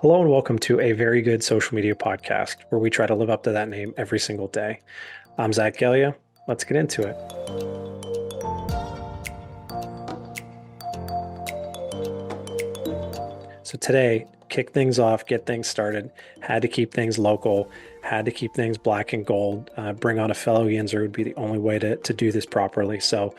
Hello and welcome to a very good social media podcast where we try to live up to that name every single day. I'm Zach Gelia. Let's get into it. So today, kick things off, get things started, had to keep things local, had to keep things black and gold, bring on a fellow Yinzer would be the only way to do this properly. So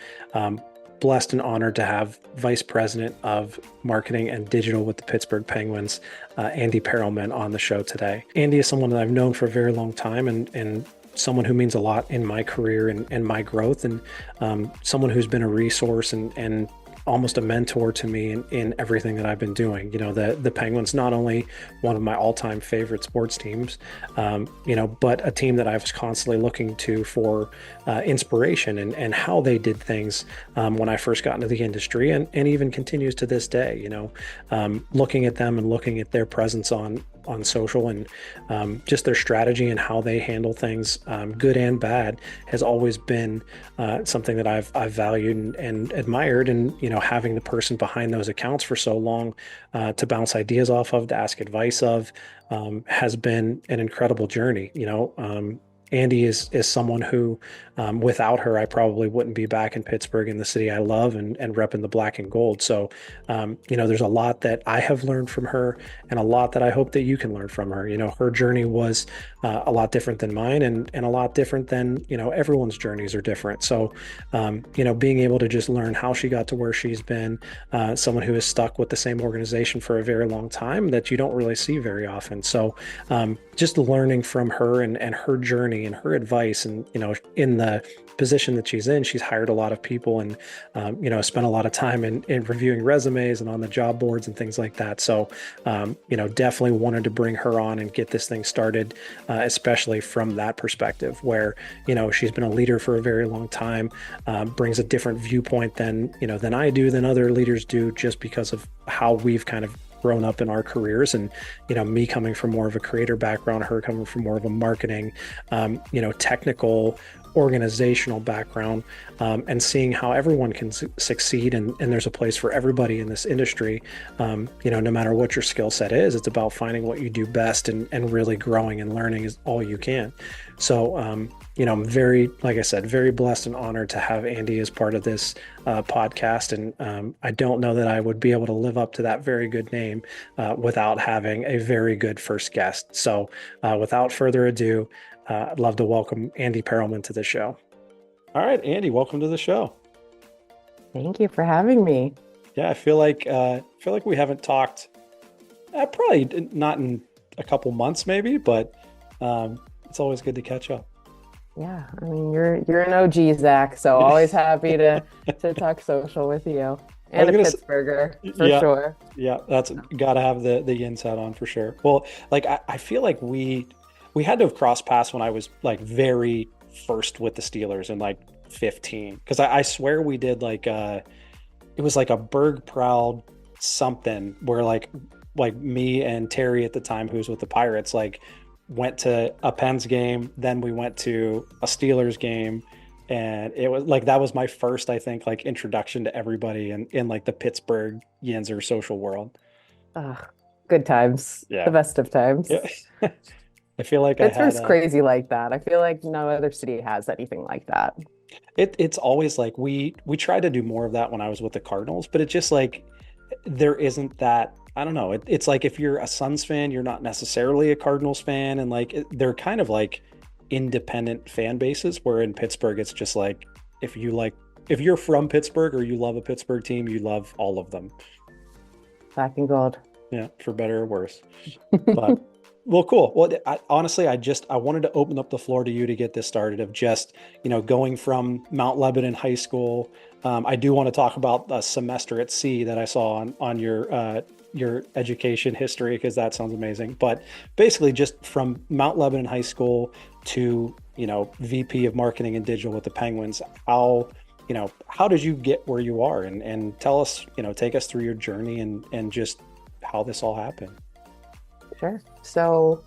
blessed and honored to have Vice President of Marketing and Digital with the Pittsburgh Penguins, Andi Perelman, on the show today. Andi is someone that I've known for a very long time and someone who means a lot in my career and my growth, and someone who's been a resource and almost a mentor to me in everything that I've been doing. The Penguins, not only one of my all-time favorite sports teams, but a team that I was constantly looking to for inspiration and how they did things when I first got into the industry, and even continues to this day. Looking at them and looking at their presence on social and just their strategy and how they handle things, good and bad, has always been something that I've valued and admired. And having the person behind those accounts for so long to bounce ideas off of, to ask advice of, has been an incredible journey. Andi is someone who, without her, I probably wouldn't be back in Pittsburgh, in the city I love, and repping the black and gold. So, there's a lot that I have learned from her, and a lot that I hope that you can learn from her. Her journey was a lot different than mine, and a lot different than, everyone's journeys are different. So, being able to just learn how she got to where she's been, someone who is stuck with the same organization for a very long time that you don't really see very often. So, just learning from her and her journey and her advice, and in the position that she's in, she's hired a lot of people and spent a lot of time in reviewing resumes and on the job boards and things like that. So definitely wanted to bring her on and get this thing started, especially from that perspective where she's been a leader for a very long time, brings a different viewpoint than I do, than other leaders do, just because of how we've kind of grown up in our careers. And me coming from more of a creator background, her coming from more of a marketing, technical, organizational background, and seeing how everyone can succeed, and there's a place for everybody in this industry. No matter what your skill set is, it's about finding what you do best and really growing and learning is all you can. So I'm very, like I said, very blessed and honored to have Andi as part of this podcast. And I don't know that I would be able to live up to that very good name without having a very good first guest. So without further ado, I'd love to welcome Andi Perelman to the show. All right, Andi, welcome to the show. Thank you for having me. Yeah, I feel like we haven't talked, probably not in a couple months, maybe, but it's always good to catch up. Yeah, I mean you're an OG, Zach, so always happy to talk social with you. And a Pittsburgher, for sure. Yeah, that's got to have the Yins hat on for sure. Well, like I feel like we had to have crossed paths when I was like very first with the Steelers in like 15, because I swear we did like it was like a Berg Proud something where like me and Terry at the time, who was with the Pirates, like went to a Pens game, then we went to a Steelers game, and it was like that was my first, I think, like introduction to everybody in like the Pittsburgh Yinzer social world. Good times. Yeah. The best of times. Yeah. I feel like Pittsburgh's crazy like that. I feel like no other city has anything like that. It's always like we tried to do more of that when I was with the Cardinals, but it's just like there isn't that. I don't know. It's like if you're a Suns fan, you're not necessarily a Cardinals fan, and like they're kind of like independent fan bases. Where in Pittsburgh, it's just like if you're from Pittsburgh or you love a Pittsburgh team, you love all of them. Black and gold. Yeah, for better or worse. But well, cool. Well, honestly, I wanted to open up the floor to you to get this started, of just, going from Mount Lebanon High School. I do want to talk about a semester at sea that I saw on your education history, because that sounds amazing. But basically just from Mount Lebanon High School to, VP of Marketing and Digital with the Penguins, how did you get where you are, and tell us, take us through your journey and just how this all happened. Sure. So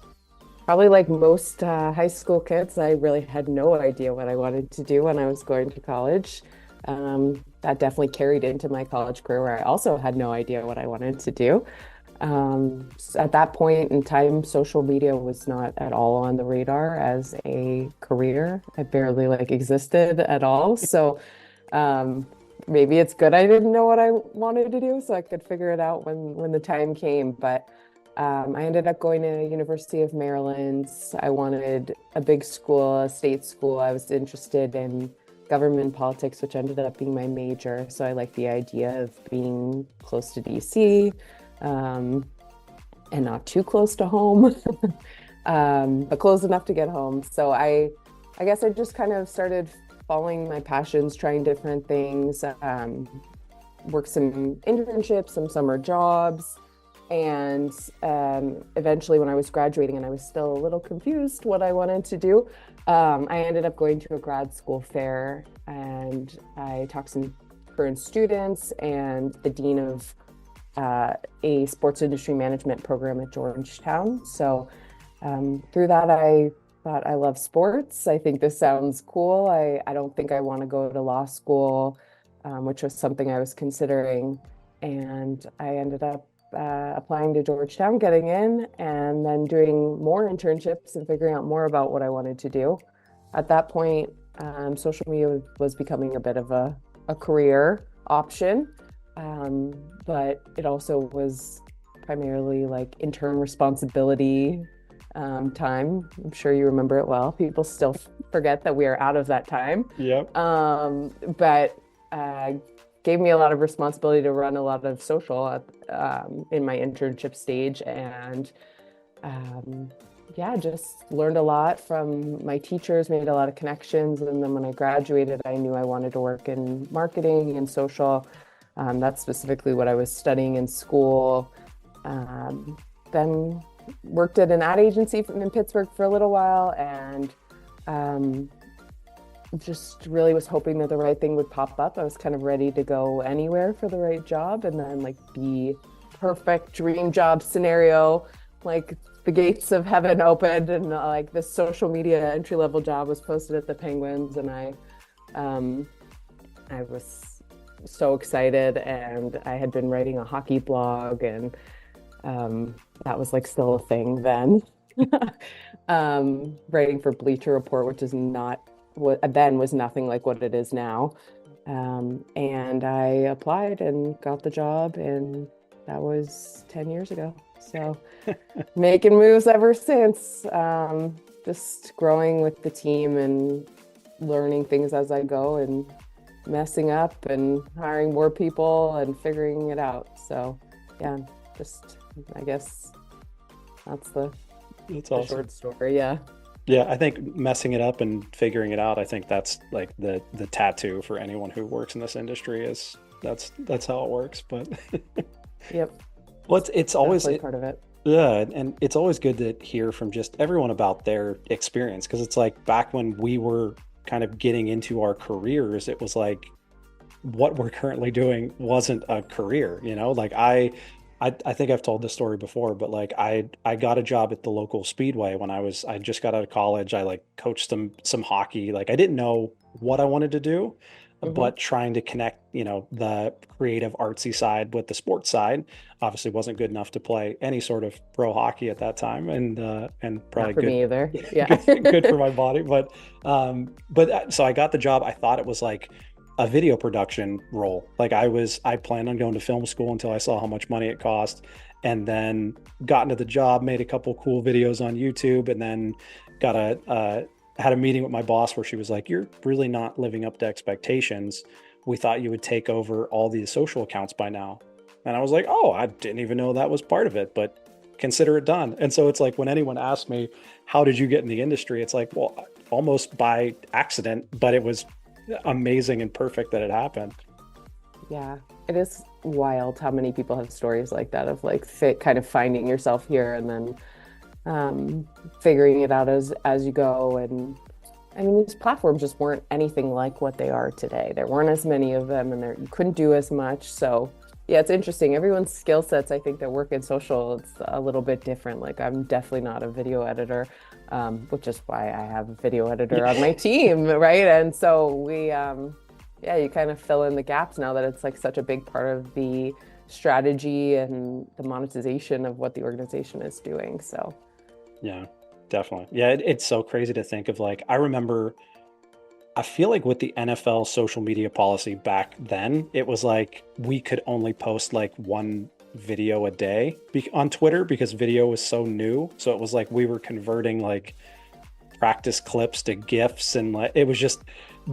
probably like most high school kids, I really had no idea what I wanted to do when I was going to college. That definitely carried into my college career, where I also had no idea what I wanted to do. At that point in time, social media was not at all on the radar as a career. It barely like existed at all. So um, maybe it's good I didn't know what I wanted to do, so I could figure it out when the time came. But I ended up going to University of Maryland. I wanted a big school, a state school. I was interested in government politics, which ended up being my major. So I like the idea of being close to DC, um, and not too close to home, but close enough to get home. So I guess I just kind of started following my passions, trying different things, worked some internships, some summer jobs. And eventually, when I was graduating and I was still a little confused what I wanted to do, I ended up going to a grad school fair and I talked to some current students and the dean of a sports industry management program at Georgetown. So through that, I thought I love sports. I think this sounds cool. I don't think I want to go to law school, which was something I was considering. And I ended up applying to Georgetown, getting in, and then doing more internships and figuring out more about what I wanted to do. At that point, social media was becoming a bit of a career option, but it also was primarily like intern responsibility time. I'm sure you remember it well. People still forget that we are out of that time. Yep. But gave me a lot of responsibility to run a lot of social in my internship stage. And yeah, just learned a lot from my teachers, made a lot of connections. And then when I graduated, I knew I wanted to work in marketing and social. That's specifically what I was studying in school. Then worked at an ad agency in Pittsburgh for a little while and just really was hoping that the right thing would pop up. I was kind of ready to go anywhere for the right job and then like the perfect dream job scenario, like the gates of heaven opened and like this social media entry-level job was posted at the Penguins and I was so excited and I had been writing a hockey blog and that was like still a thing then. Writing for Bleacher Report, which is not what then was nothing like what it is now. And I applied and got the job, and that was 10 years ago. So making moves ever since, just growing with the team and learning things as I go and messing up and hiring more people and figuring it out. So yeah, just I guess That's the awesome. short story. Yeah. Yeah, I think messing it up and figuring it out, I think that's like the tattoo for anyone who works in this industry is that's how it works. But Yep. well, it's always Definitely part of it. yeah, and it's always good to hear from just everyone about their experience because it's like back when we were kind of getting into our careers, it was like what we're currently doing wasn't a career, you know? Like I think I've told this story before, but like I got a job at the local speedway when I just got out of college. I like coached some hockey. Like I didn't know what I wanted to do, Hmm. but trying to connect, the creative artsy side with the sports side obviously wasn't good enough to play any sort of pro hockey at that time and Not probably for good me either. Yeah. good for my body. But so I got the job. I thought it was like a video production role. Like I planned on going to film school until I saw how much money it cost, and then got into the job, made a couple cool videos on YouTube, and then got had a meeting with my boss where she was like, "You're really not living up to expectations. We thought you would take over all these social accounts by now." And I was like, "Oh, I didn't even know that was part of it, but consider it done." And so it's like when anyone asks me, "How did you get in the industry?" It's like, well, almost by accident, but it was amazing and perfect that it happened. Yeah. It is wild how many people have stories like that of like fit kind of finding yourself here and then figuring it out as you go. And I mean, these platforms just weren't anything like what they are today. There weren't as many of them, and you couldn't do as much. So yeah, it's interesting. Everyone's skill sets, I think, that work in social, it's a little bit different. Like I'm definitely not a video editor, which is why I have a video editor on my team, right? And so yeah, you kind of fill in the gaps now that it's like such a big part of the strategy and the monetization of what the organization is doing. So, Yeah, definitely. Yeah, it's so crazy to think of. Like, I remember, I feel like with the NFL social media policy back then, it was like we could only post like one video a day on Twitter because video was so new. So it was like we were converting like practice clips to GIFs, and like it was just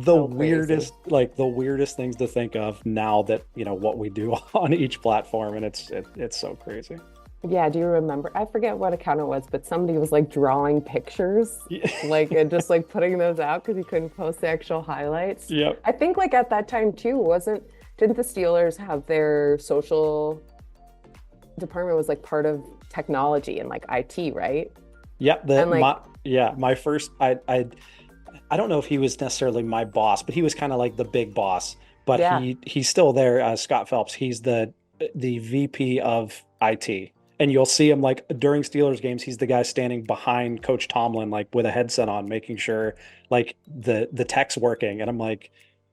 so crazy. the weirdest things to think of now that, what we do on each platform. And it's so crazy. Yeah, do you remember? I forget what account it was, but somebody was like drawing pictures, Yeah. like and just like putting those out because you couldn't post the actual highlights. Yep. I think like at that time too, didn't the Steelers have their social department was like part of technology and like IT, right? Yep. And like, My first, I don't know if he was necessarily my boss, but he was kind of like the big boss. But yeah, he's still there. Scott Phelps. He's the VP of IT, and you'll see him like during Steelers games. He's the guy standing behind Coach Tomlin, like with a headset on, making sure like the tech's working. And I'm like,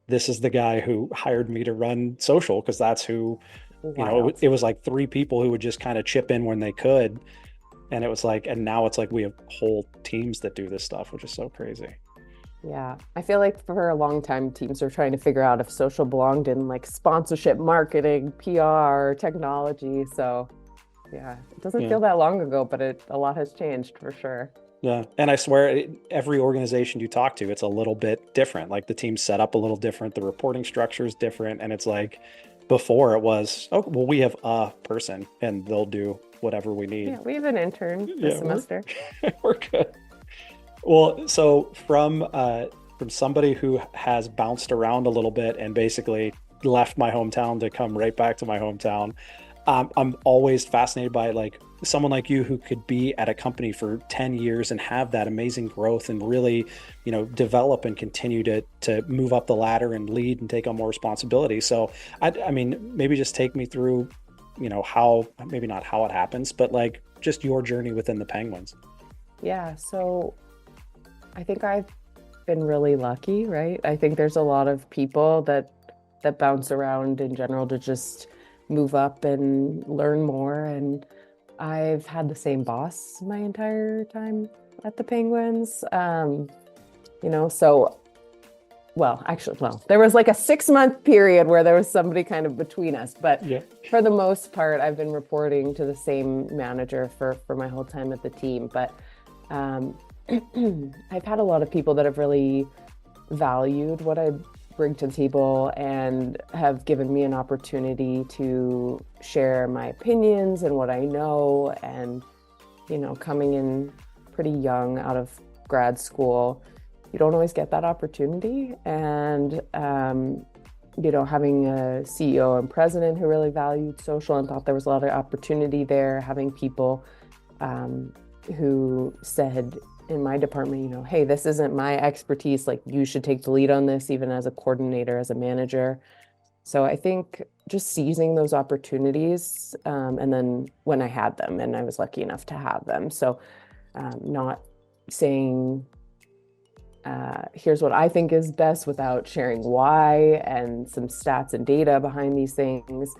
this is the guy who hired me to run social, because that's who, wild. it was like three people who would just kind of chip in when they could. And it was like, and now it's like we have whole teams that do this stuff, which is so crazy. Yeah. I feel like for a long time, teams are trying to figure out if social belonged in like sponsorship, marketing, PR, technology. So yeah, it doesn't Yeah. feel that long ago, but a lot has changed for sure. Yeah. And I swear, every organization you talk to, it's a little bit different. Like the team's set up a little different, the reporting structure is different. And it's like before it was, oh, well, we have a person and they'll do whatever we need. Yeah, we have an intern this Yeah, semester. we're good. Well, so from somebody who has bounced around a little bit and basically left my hometown to come right back to my hometown, I'm always fascinated by like someone like you who could be at a company for 10 years and have that amazing growth and really, develop and continue to move up the ladder and lead and take on more responsibility. So I mean, maybe just take me through, how, maybe not how it happens, but like just your journey within the Penguins. Yeah, so I think I've been really lucky, right? I think there's a lot of people that bounce around in general to just move up and learn more. And I've had the same boss my entire time at the Penguins. So well, there was like a 6 month period where there was somebody kind of between us, but Yeah. for the most part, I've been reporting to the same manager for my whole time at the team. But um, I've had a lot of people that have really valued what I bring to the table and have given me an opportunity to share my opinions and what I know. And, coming in pretty young out of grad school, you don't always get that opportunity. And, having a CEO and president who really valued social and thought there was a lot of opportunity there, having people who said, in my department, hey, this isn't my expertise. Like, you should take the lead on this, even as a coordinator, as a manager. So I think just seizing those opportunities, and then when I had them, and I was lucky enough to have them. So not saying, here's what I think is best without sharing why and some stats and data behind these things,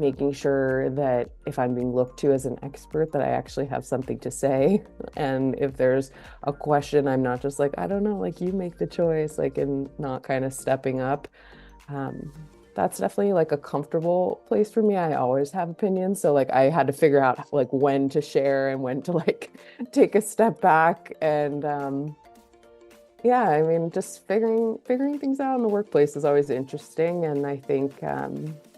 making sure that if I'm being looked to as an expert, that I actually have something to say. And if there's a question, I'm not just like, I don't know, like you make the choice, like, and not kind of stepping up. Um, that's definitely like a comfortable place for me. I always have opinions. So like I had to figure out like when to share and when to like take a step back. And yeah, I mean, just figuring things out in the workplace is always interesting, and I think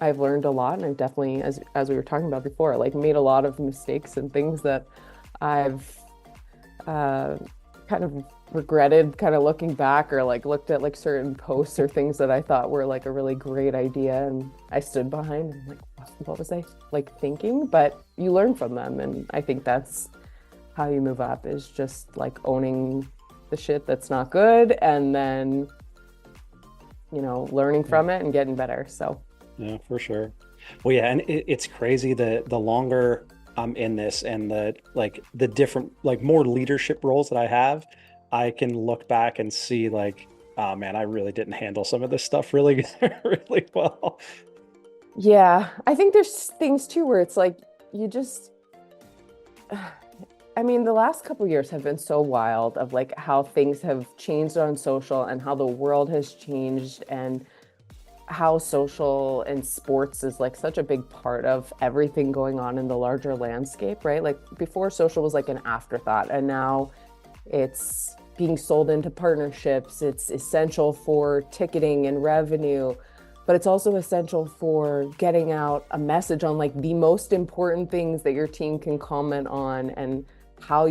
I've learned a lot, and I've definitely, as we were talking about before, like made a lot of mistakes and things that I've uh, kind of regretted, kind of looking back, or like looked at like certain posts or things that I thought were like a really great idea, and I stood behind and like, what was I like thinking? But you learn from them, and I think that's how you move up, is just like owning the shit that's not good, and then learning Yeah. from it and getting better. So Yeah, for sure. Well, yeah, and it's crazy, the longer I'm in this and the different like more leadership roles that I have, I can look back and see like, oh man, I really didn't handle some of this stuff really really well. Yeah, I think there's things too where it's like you just I mean, the last couple years have been so wild of like how things have changed on social and how the world has changed and how social and sports is like such a big part of everything going on in the larger landscape, right? Like before social was like an afterthought and now it's being sold into partnerships. It's essential for ticketing and revenue, but it's also essential for getting out a message on like the most important things that your team can comment on and how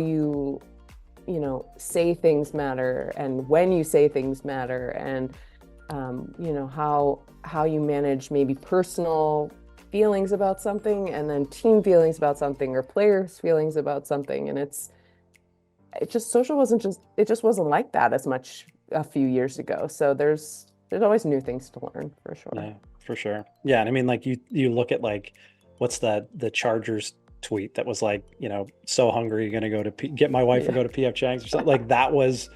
say things matter and when you say things matter and how you manage maybe personal feelings about something and then team feelings about something or players' feelings about something. And it just social wasn't just it just wasn't like that as much a few years ago. So there's always new things to learn for sure. Yeah, for sure. Yeah, and I mean, like you look at like what's the Chargers tweet that was like, so hungry, you're gonna go to get my wife or Yeah. go to PF Chang's or something like that was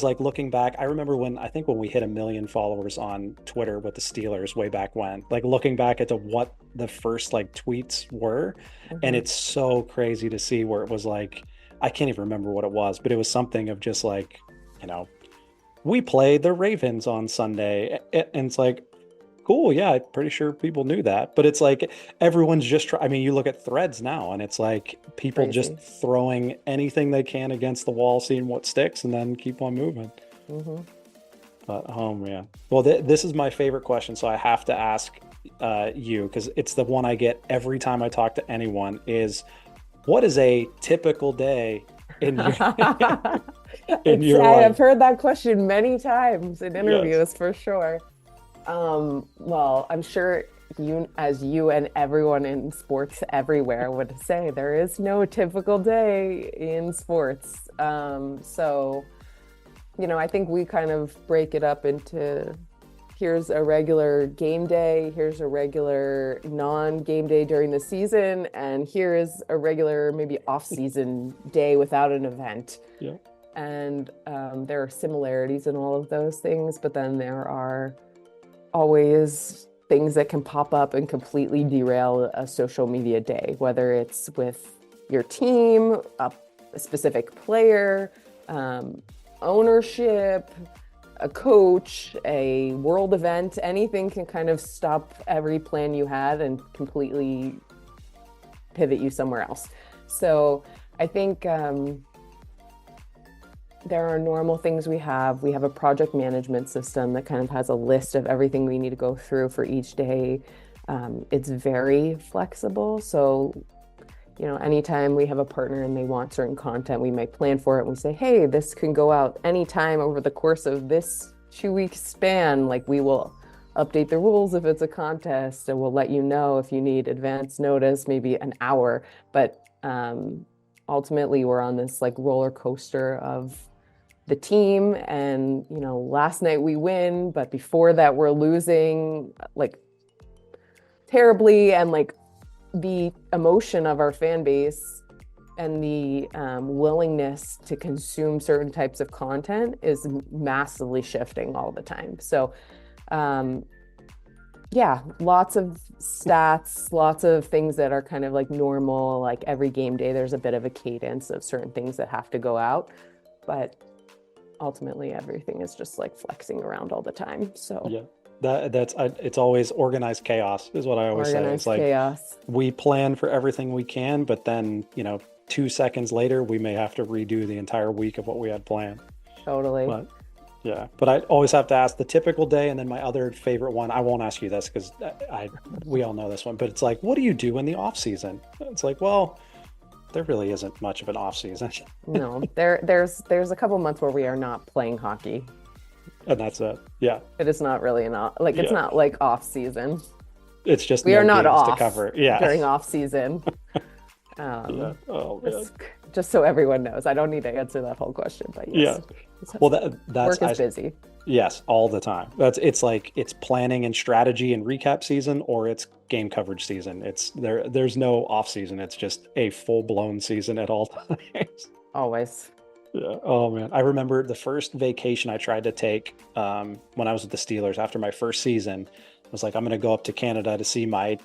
like looking back. I remember when we hit 1 million followers on Twitter with the Steelers way back when, like looking back at what the first like tweets were, and Mhm. it's so crazy to see where it was like, I can't even remember what it was, but it was something of just like, you know, we play the Ravens on Sunday. And it's like, cool. Yeah, I'm pretty sure people knew that. But it's like everyone's just I mean, you look at threads now and it's like people just Crazy. throwing anything they can against the wall, seeing what sticks, and then keep on moving. Hmm. But oh man. Well, this is my favorite question. So I have to ask you, because it's the one I get every time I talk to anyone, is what is a typical day in your in It's your I life? have heard that question many times in Yes. interviews for sure. Well, I'm sure you and everyone in sports everywhere would say there is no typical day in sports. I think we kind of break it up into here's a regular game day, here's a regular non-game day during the season, and here is a regular maybe off-season day without an event. Yeah. And there are similarities in all of those things, but then there are always things that can pop up and completely derail a social media day, whether it's with your team, a specific player, um, ownership, a coach, a world event, anything can kind of stop every plan you had and completely pivot you somewhere else. So I think there are normal things we have. We have a project management system that kind of has a list of everything we need to go through for each day. It's very flexible. So, anytime we have a partner and they want certain content, we might plan for it and we say, hey, this can go out anytime over the course of this 2 week span. Like we will update the rules if it's a contest and we'll let you know if you need advance notice, maybe an hour. But ultimately, we're on this like roller coaster of the team and last night we win but before that we're losing like terribly and like the emotion of our fan base and the willingness to consume certain types of content is massively shifting all the time. So yeah, lots of stats, lots of things that are kind of like normal, like every game day there's a bit of a cadence of certain things that have to go out, but ultimately everything is just like flexing around all the time. So Yeah. It's always organized chaos is what I always say. It's organized like chaos. we plan for everything we can, but then, 2 seconds later, we may have to redo the entire week of what we had planned. Totally. But yeah, but I always have to ask the typical day. And then my other favorite one, I won't ask you this because we all know this one, but it's like, what do you do in the off season? It's like, well, there really isn't much of an off season. No, there's a couple months where we are not playing hockey. And that's it. Yeah. It is not really like it's Yeah. not like off season. It's just We no are not games to off cover. Yeah. during off season. Yeah. Oh man. Just so everyone knows, I don't need to answer that whole question, but Yeah. yes, Well, that's work is busy. yes, all the time. It's like it's planning and strategy and recap season, or it's game coverage season. There's no off season. It's just a full blown season at all times. Always. Yeah. Oh man, I remember the first vacation I tried to take when I was with the Steelers after my first season. was like, I'm going to go up to Canada to see my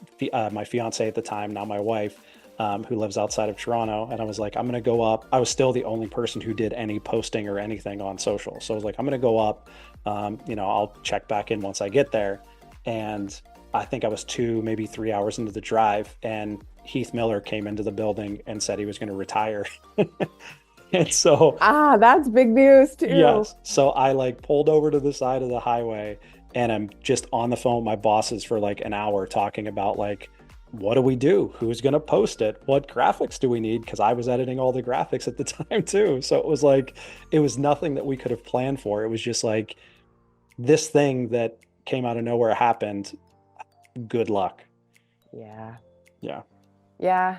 fiance at the time, now my wife, who lives outside of Toronto. And I was like, I'm going to go up. I was still the only person who did any posting or anything on social. So I was like, I'm going to go up. I'll check back in once I get there. And I think I was 2, maybe 3 hours into the drive, and Heath Miller came into the building and said he was going to retire. And so, Ah, that's big news too. yes, so I like pulled over to the side of the highway, and I'm just on the phone with my bosses for like an hour talking about like, what do we do? Who's going to post it? What graphics do we need? Because I was editing all the graphics at the time too. So it was like, it was nothing that we could have planned for. It was just like this thing that came out of nowhere happened. Good luck. Yeah. Yeah. Yeah,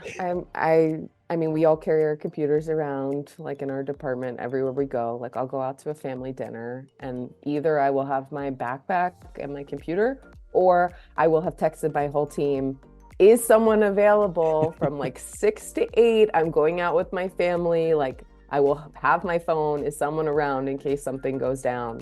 I mean we all carry our computers around like in our department everywhere we go. Like I'll go out to a family dinner and either I will have my backpack and my computer or I will have texted my whole team, is someone available from like 6 to 8? I'm going out with my family. Like I will have my phone. Is someone around in case something goes down?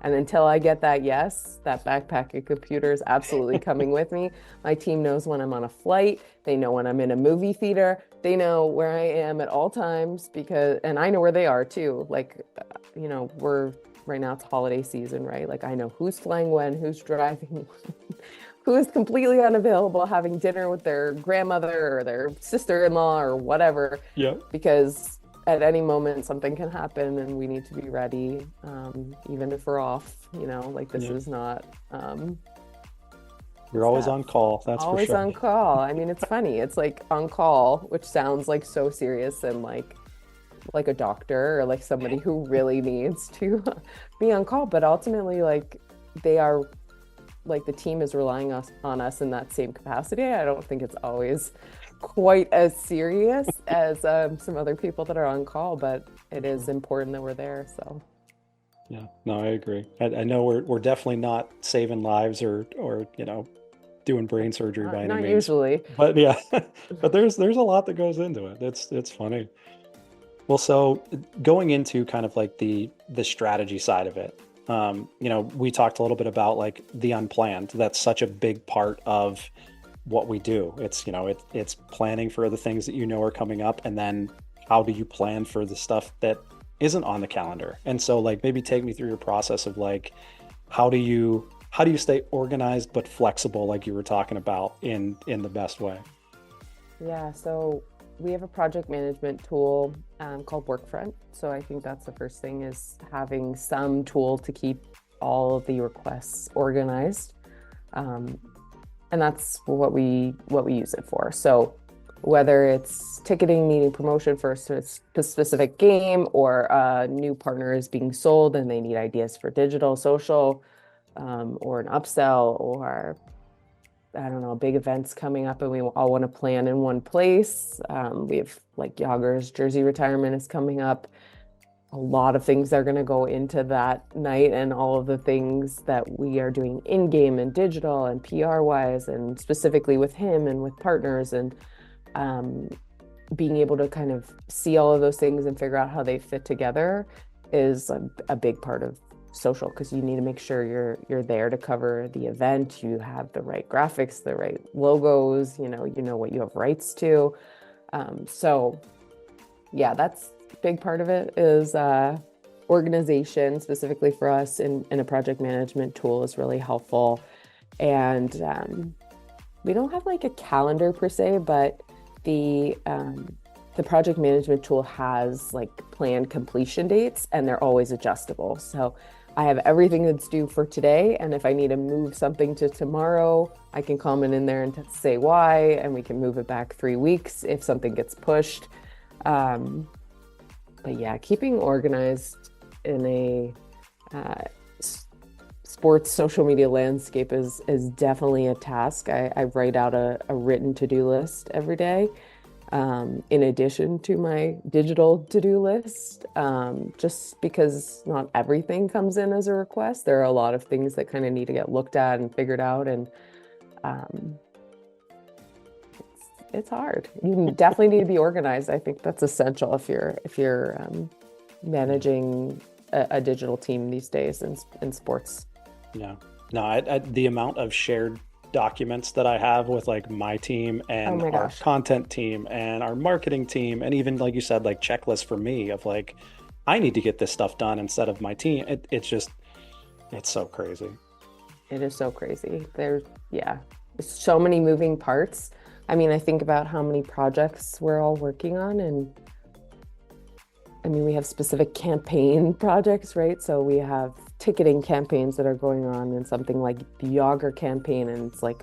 And until I get that yes, that backpack and computer is absolutely coming with me. My team knows when I'm on a flight. They know when I'm in a movie theater. They know where I am at all times and I know where they are too. Like, we're right now it's holiday season, right? Like I know who's flying when, who's driving, who is completely unavailable having dinner with their grandmother or their sister-in-law or whatever. Yeah. Because at any moment something can happen and we need to be ready, even if we're off, like this is not you're always on call, that's always for sure. on call. I mean, it's funny, it's like on call, which sounds like so serious and like a doctor or like somebody who really needs to be on call, but ultimately like they are, like the team is relying on us in that same capacity. I don't think it's always quite as serious as some other people that are on call, but it is important that we're there. So Yeah, no, I agree. I know we're definitely not saving lives or doing brain surgery by any not means, usually. but yeah, but there's a lot that goes into it. It's funny. Well, so going into kind of like the strategy side of it, we talked a little bit about like the unplanned. That's such a big part of what we do. It's planning for the things that are coming up, and then how do you plan for the stuff that isn't on the calendar? And so like maybe take me through your process of like how do you stay organized but flexible, like you were talking about, in the best way? Yeah, so we have a project management tool called Workfront. So I think that's the first thing, is having some tool to keep all of the requests organized. And that's what we use it for. So whether it's ticketing, meeting, promotion for a specific game, or a new partner is being sold and they need ideas for digital, social, or an upsell, or I don't know, big events coming up and we all want to plan in one place. We have like Yager's jersey retirement is coming up. A lot of things are going to go into that night, and all of the things that we are doing in game and digital and PR wise, and specifically with him and with partners, and being able to kind of see all of those things and figure out how they fit together is a big part of social, because you need to make sure you're there to cover the event. You have the right graphics, the right logos, you know what you have rights to. So yeah, that's a big part of it, is organization, specifically for us in a project management tool, is really helpful. And we don't have like a calendar per se, but the project management tool has like planned completion dates, and they're always adjustable. So I have everything that's due for today, and if I need to move something to tomorrow, I can comment in there and say why, and we can move it back 3 weeks if something gets pushed. But yeah, keeping organized in a sports social media landscape is definitely a task. I write out a written to-do list every day, in addition to my digital to-do list, just because not everything comes in as a request. There are a lot of things that kind of need to get looked at and figured out, and it's hard. You definitely need to be organized. I think that's essential if you're managing a digital team these days in sports. Yeah. No, the amount of shared documents that I have with like my team Oh and my our gosh. content team and our marketing team, and even like you said, like checklists for me of like, I need to get this stuff done instead of my team. It's just, it's so crazy. It is so crazy. Yeah, there's so many moving parts. I mean, I think about how many projects we're all working on, and I mean, we have specific campaign projects, right? So we have ticketing campaigns that are going on, and something like the Yager campaign, and it's like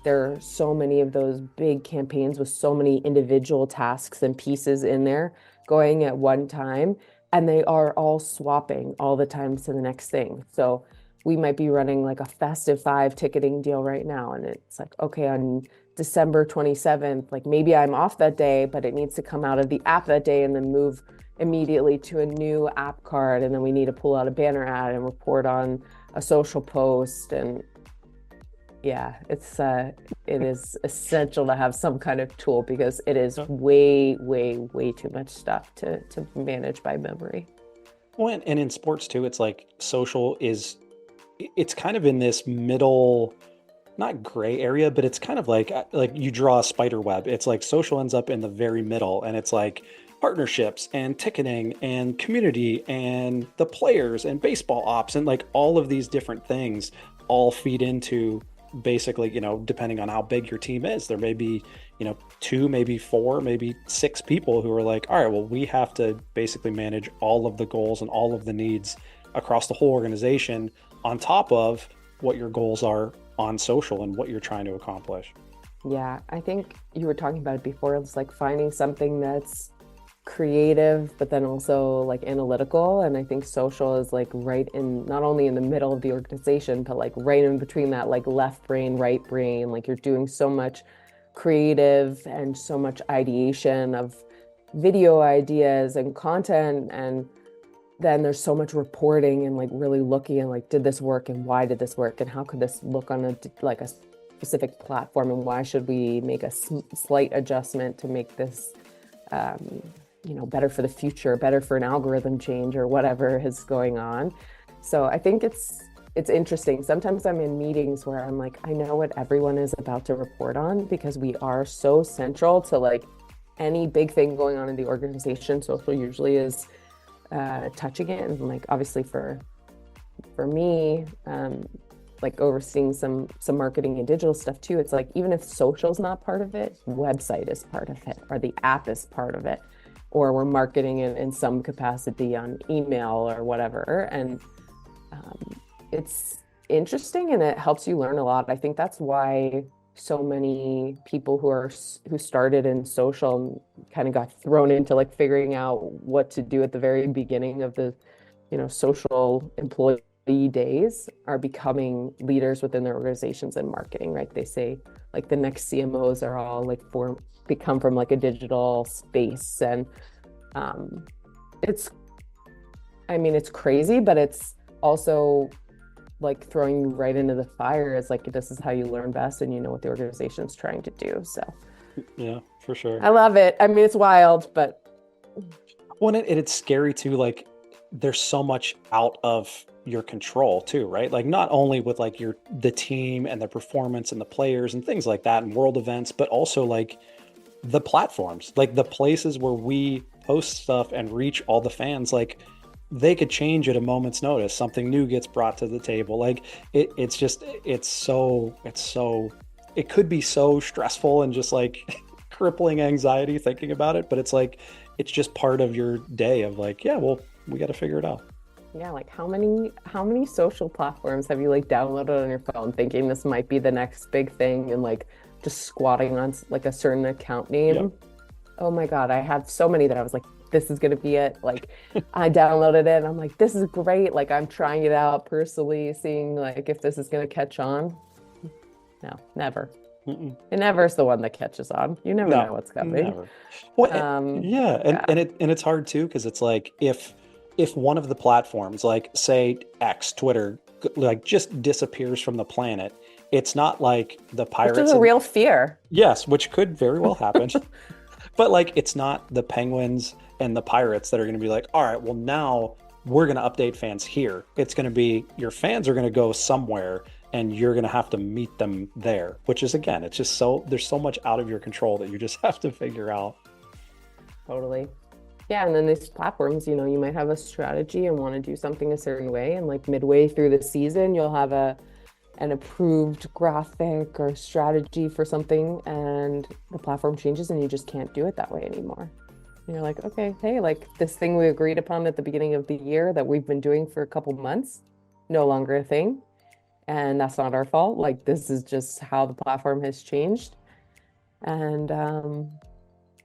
there are so many of those big campaigns with so many individual tasks and pieces in there going at one time, and they are all swapping all the time to the next thing. So we might be running like a Festive Five ticketing deal right now, and it's like, okay, on December 27th, like maybe I'm off that day, but it needs to come out of the app that day and then move immediately to a new app card. And then we need to pull out a banner ad and report on a social post. And yeah, it is essential to have some kind of tool because it is Yeah. way, way, way too much stuff to manage by memory. Well, and in sports too, it's like social is, it's kind of in this middle, not gray area, but it's kind of like you draw a spider web. It's like social ends up in the very middle, and it's like partnerships and ticketing and community and the players and baseball ops and like all of these different things all feed into basically, depending on how big your team is, there may be, two, maybe four, maybe six people who are like, all right, well, we have to basically manage all of the goals and all of the needs across the whole organization on top of what your goals are on social and what you're trying to accomplish. Yeah, I think you were talking about it before. It's like finding something that's creative, but then also like analytical. And I think social is like right in, not only in the middle of the organization, but like right in between that, like left brain, right brain. Like you're doing so much creative and so much ideation of video ideas and content. And then there's so much reporting and like really looking and like, did this work and why did this work? And how could this look on like a specific platform? And why should we make a slight adjustment to make this um, better for the future, better for an algorithm change or whatever is going on. So I think it's interesting. Sometimes I'm in meetings where I'm like, I know what everyone is about to report on because we are so central to like any big thing going on in the organization. Social usually is touching it, and like obviously for me, like overseeing some marketing and digital stuff too. It's like even if social's not part of it, website is part of it, or the app is part of it, or we're marketing it in some capacity on email or whatever. And it's interesting and it helps you learn a lot. I think that's why so many people who started in social kind of got thrown into like figuring out what to do at the very beginning of the social employee days are becoming leaders within their organizations in marketing, right? They say like the next CMOs are all like become from like a digital space. And um it's I mean it's crazy, but it's also like throwing you right into the fire. It's like this is how you learn best and you know what the organization's trying to do. So Yeah, for sure. I love it. I mean, it's wild, but Well, it's scary too. Like, there's so much out of your control too, right? Like, not only with like the team and the performance and the players and things like that and world events, but also like the platforms, like the places where we post stuff and reach all the fans. Like, they could change at a moment's notice. Something new gets brought to the table. Like, it's just it could be so stressful and just like crippling anxiety thinking about it, but it's like it's just part of your day of like, yeah, well, we got to figure it out. yeah, like how many social platforms have you like downloaded on your phone thinking this might be the next big thing and like just squatting on like a certain account Yep. name? Oh my God, I had so many that I was like, this is gonna be it. Like I downloaded it and I'm like, this is great. Like I'm trying it out personally, seeing like if this is gonna catch on. No, never. Mm-mm. It never is the one that catches on. You never know No, what's coming. never. Well, yeah, Yeah. and it's hard too because it's like if one of the platforms, like say X, Twitter, like just disappears from the planet, it's not like the Which is pirates a and real fear. yes, which could very well happen. But like it's not the Penguins and the Pirates that are going to be like, all right, well now we're going to update fans here. It's going to be your fans are going to go somewhere and you're going to have to meet them there, which is, again, it's just so, there's so much out of your control that you just have to figure out. Totally. Yeah, and then these platforms, you might have a strategy and want to do something a certain way, and like midway through the season, you'll have an approved graphic or strategy for something, and the platform changes and you just can't do it that way anymore. And you're like, okay, hey, like this thing we agreed upon at the beginning of the year that we've been doing for a couple months, no longer a thing. And that's not our fault. Like this is just how the platform has changed. And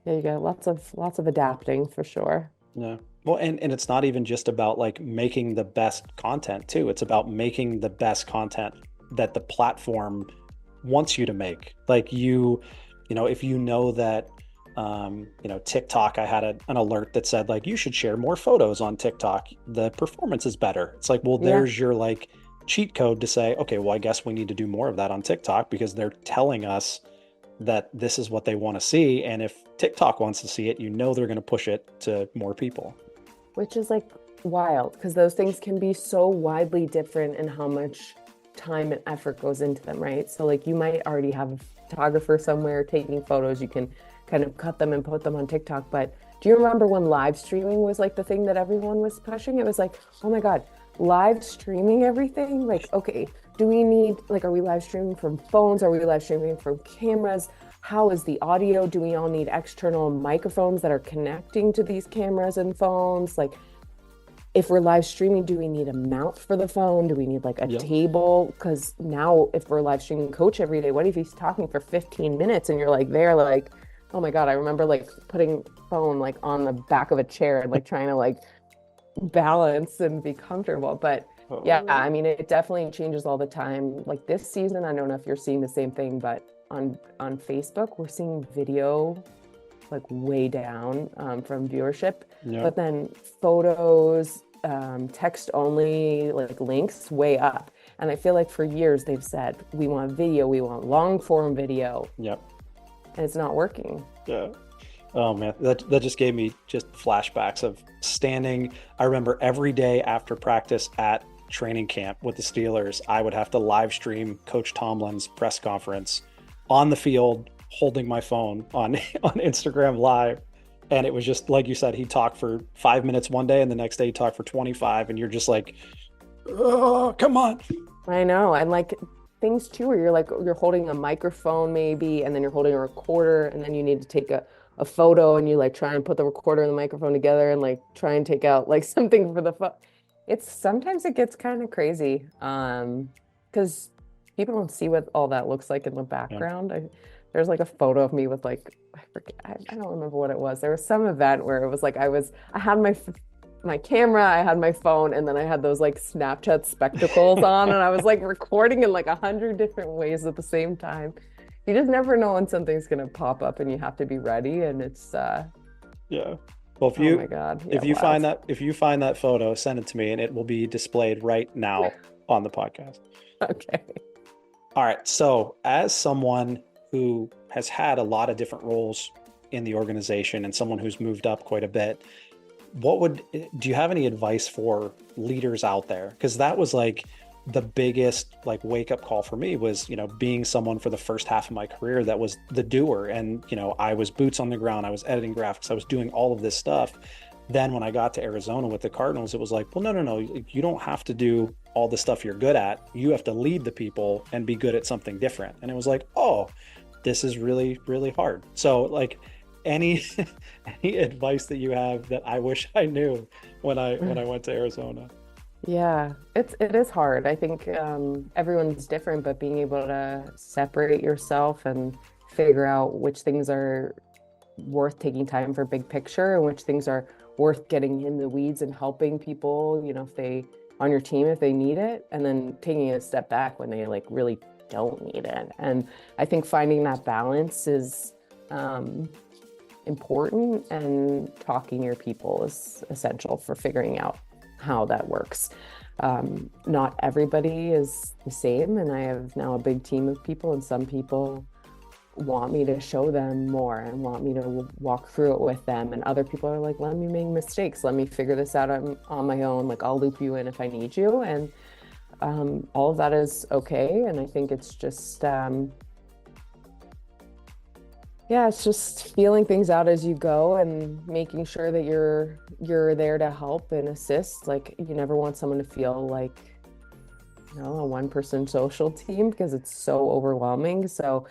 yeah, you got lots of adapting for sure. Yeah. Well, and it's not even just about like making the best content too. It's about making the best content that the platform wants you to make. Like if you know that, TikTok, I had an alert that said like, you should share more photos on TikTok. The performance is better. It's like, well, Yeah. there's your like cheat code to say, okay, well, I guess we need to do more of that on TikTok because they're telling us that this is what they want to see. And if TikTok wants to see it, they're going to push it to more people. Which is like wild because those things can be so widely different in how much time and effort goes into them, right? So like you might already have a photographer somewhere taking photos. You can kind of cut them and put them on TikTok. But do you remember when live streaming was like the thing that everyone was pushing? It was like, oh my God, live streaming everything? Like, okay, do we need, like, are we live streaming from phones? Are we live streaming from cameras? How is the audio? Do we all need external microphones that are connecting to these cameras and phones? Like, if we're live streaming, do we need a mount for the phone? Do we need like a Yep. table? Because now if we're live streaming coach every day, what if he's talking for 15 minutes and you're like there like, oh my God, I remember like putting phone like on the back of a chair and like trying to like balance and be comfortable. But yeah, Oh, I mean, it definitely changes all the time. Like this season, I don't know if you're seeing the same thing, but on Facebook, we're seeing video like way down from viewership, yeah. but then photos, text only, like links way up. And I feel like for years they've said, we want video, we want long form video, Yep. and it's not working. Yeah. Oh man, that just gave me just flashbacks of standing. I remember every day after practice at training camp with the Steelers, I would have to live stream Coach Tomlin's press conference on the field, holding my phone on on Instagram Live. And it was just like you said, he talked for 5 minutes one day, and the next day he talked for 25, and you're just like, oh, come on. I know. And like things too, where you're like, you're holding a microphone maybe, and then you're holding a recorder, and then you need to take a photo and you like try and put the recorder and the microphone together and like try and take out like something for the phone. It's sometimes it gets kind of crazy. Because people don't see what all that looks like in the Yeah. background. There's like a photo of me with like, I forget, I don't remember what it was. There was some event where it was like I had my camera, I had my phone, and then I had those like Snapchat spectacles on, and I was like recording in like 100 different ways at the same time. You just never know when something's gonna pop up, and you have to be ready. And it's Yeah. Well, oh my God, yeah, wild. if you find that photo, send it to me and it will be displayed right now on the podcast. Okay. All right. So, as someone who has had a lot of different roles in the organization and someone who's moved up quite a bit, do you have any advice for leaders out there? Because that was like the biggest like wake up call for me was, being someone for the first half of my career that was the doer. And, I was boots on the ground. I was editing graphics. I was doing all of this stuff. Then when I got to Arizona with the Cardinals, it was like, well, no. You don't have to do all the stuff you're good at. You have to lead the people and be good at something different. And it was like, oh, this is really, really hard. So like any any advice that you have that I wish I knew when I went to Arizona? Yeah, it is hard. I think everyone's different, but being able to separate yourself and figure out which things are worth taking time for big picture and which things are worth getting in the weeds and helping people, if they on your team if they need it, and then taking a step back when they like really don't need it. And I think finding that balance is important, and talking to your people is essential for figuring out how that works. Not everybody is the same, and I have now a big team of people, and some people want me to show them more and want me to walk through it with them, and other people are like, let me make mistakes, let me figure this out on my own, like I'll loop you in if I need you. And all of that is okay. And I think it's just, yeah, it's just feeling things out as you go and making sure that you're there to help and assist. Like you never want someone to feel like, a one-person social team because it's so overwhelming. So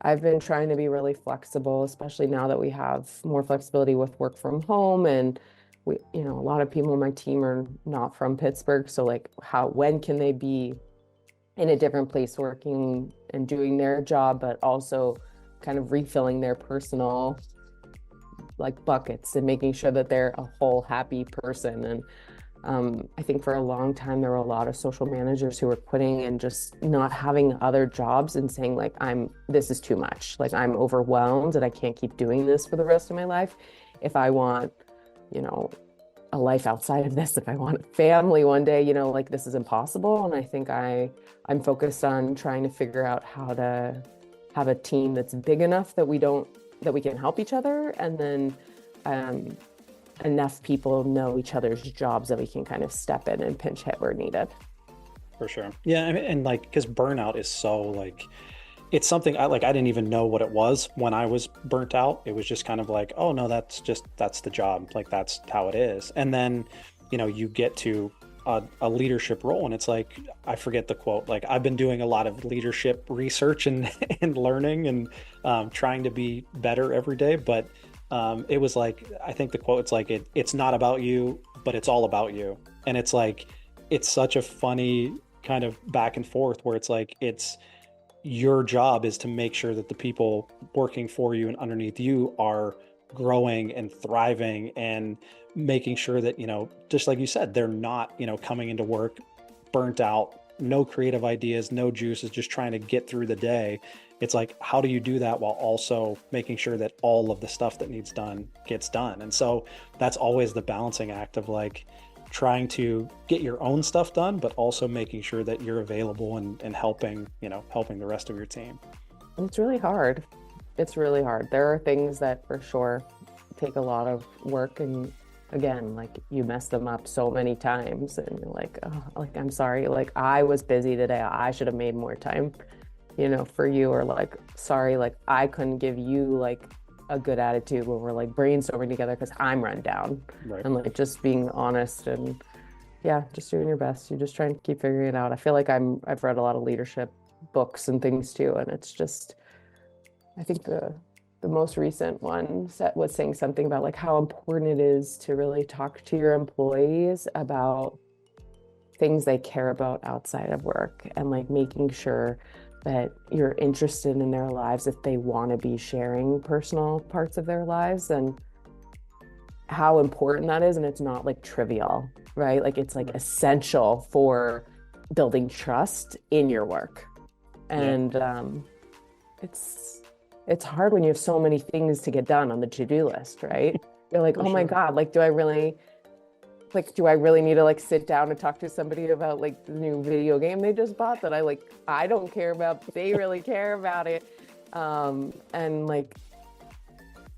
I've been trying to be really flexible, especially now that we have more flexibility with work from home and a lot of people on my team are not from Pittsburgh. So like when can they be in a different place working and doing their job, but also kind of refilling their personal like buckets and making sure that they're a whole happy person. And I think for a long time there were a lot of social managers who were quitting and just not having other jobs and saying like this is too much. Like I'm overwhelmed and I can't keep doing this for the rest of my life. If I want, a life outside of this, if I want a family one day, like this is impossible. And I think I'm focused on trying to figure out how to have a team that's big enough that we can help each other, and then enough people know each other's jobs that we can kind of step in and pinch hit where needed. For sure. Yeah, and like because burnout is so like it's something I didn't even know what it was when I was burnt out. It was just kind of like, oh no, that's the job. Like that's how it is. And then, you get to a leadership role and it's like, I forget the quote. Like I've been doing a lot of leadership research and and learning and trying to be better every day. But it was like, I think the quote, it's like, it's not about you, but it's all about you. And it's like, it's such a funny kind of back and forth where it's like, it's your job is to make sure that the people working for you and underneath you are growing and thriving and making sure that, just like you said, they're not, coming into work burnt out, no creative ideas, no juices, just trying to get through the day. It's like, how do you do that while also making sure that all of the stuff that needs done gets done? And so that's always the balancing act of like trying to get your own stuff done, but also making sure that you're available and helping, helping the rest of your team. It's really hard. It's really hard. There are things that for sure take a lot of work, and again, like you mess them up so many times and you're like, oh, like I'm sorry, like I was busy today. I should have made more time, for you, or like, sorry, like I couldn't give you like a good attitude when we're like brainstorming together because I'm run down. Right. And like just being honest and yeah, just doing your best. You're just trying to keep figuring it out. I feel like I've read a lot of leadership books and things too, and it's just I think the most recent one was saying something about like how important it is to really talk to your employees about things they care about outside of work, and like making sure that you're interested in their lives if they want to be sharing personal parts of their lives, and how important that is. And it's not like trivial, right? Like it's like essential for building trust in your work. And it's hard when you have so many things to get done on the to-do list, right? You're like, oh my God, like do I really need to like sit down and talk to somebody about like the new video game they just bought that I don't care about, but they really care about it. And like,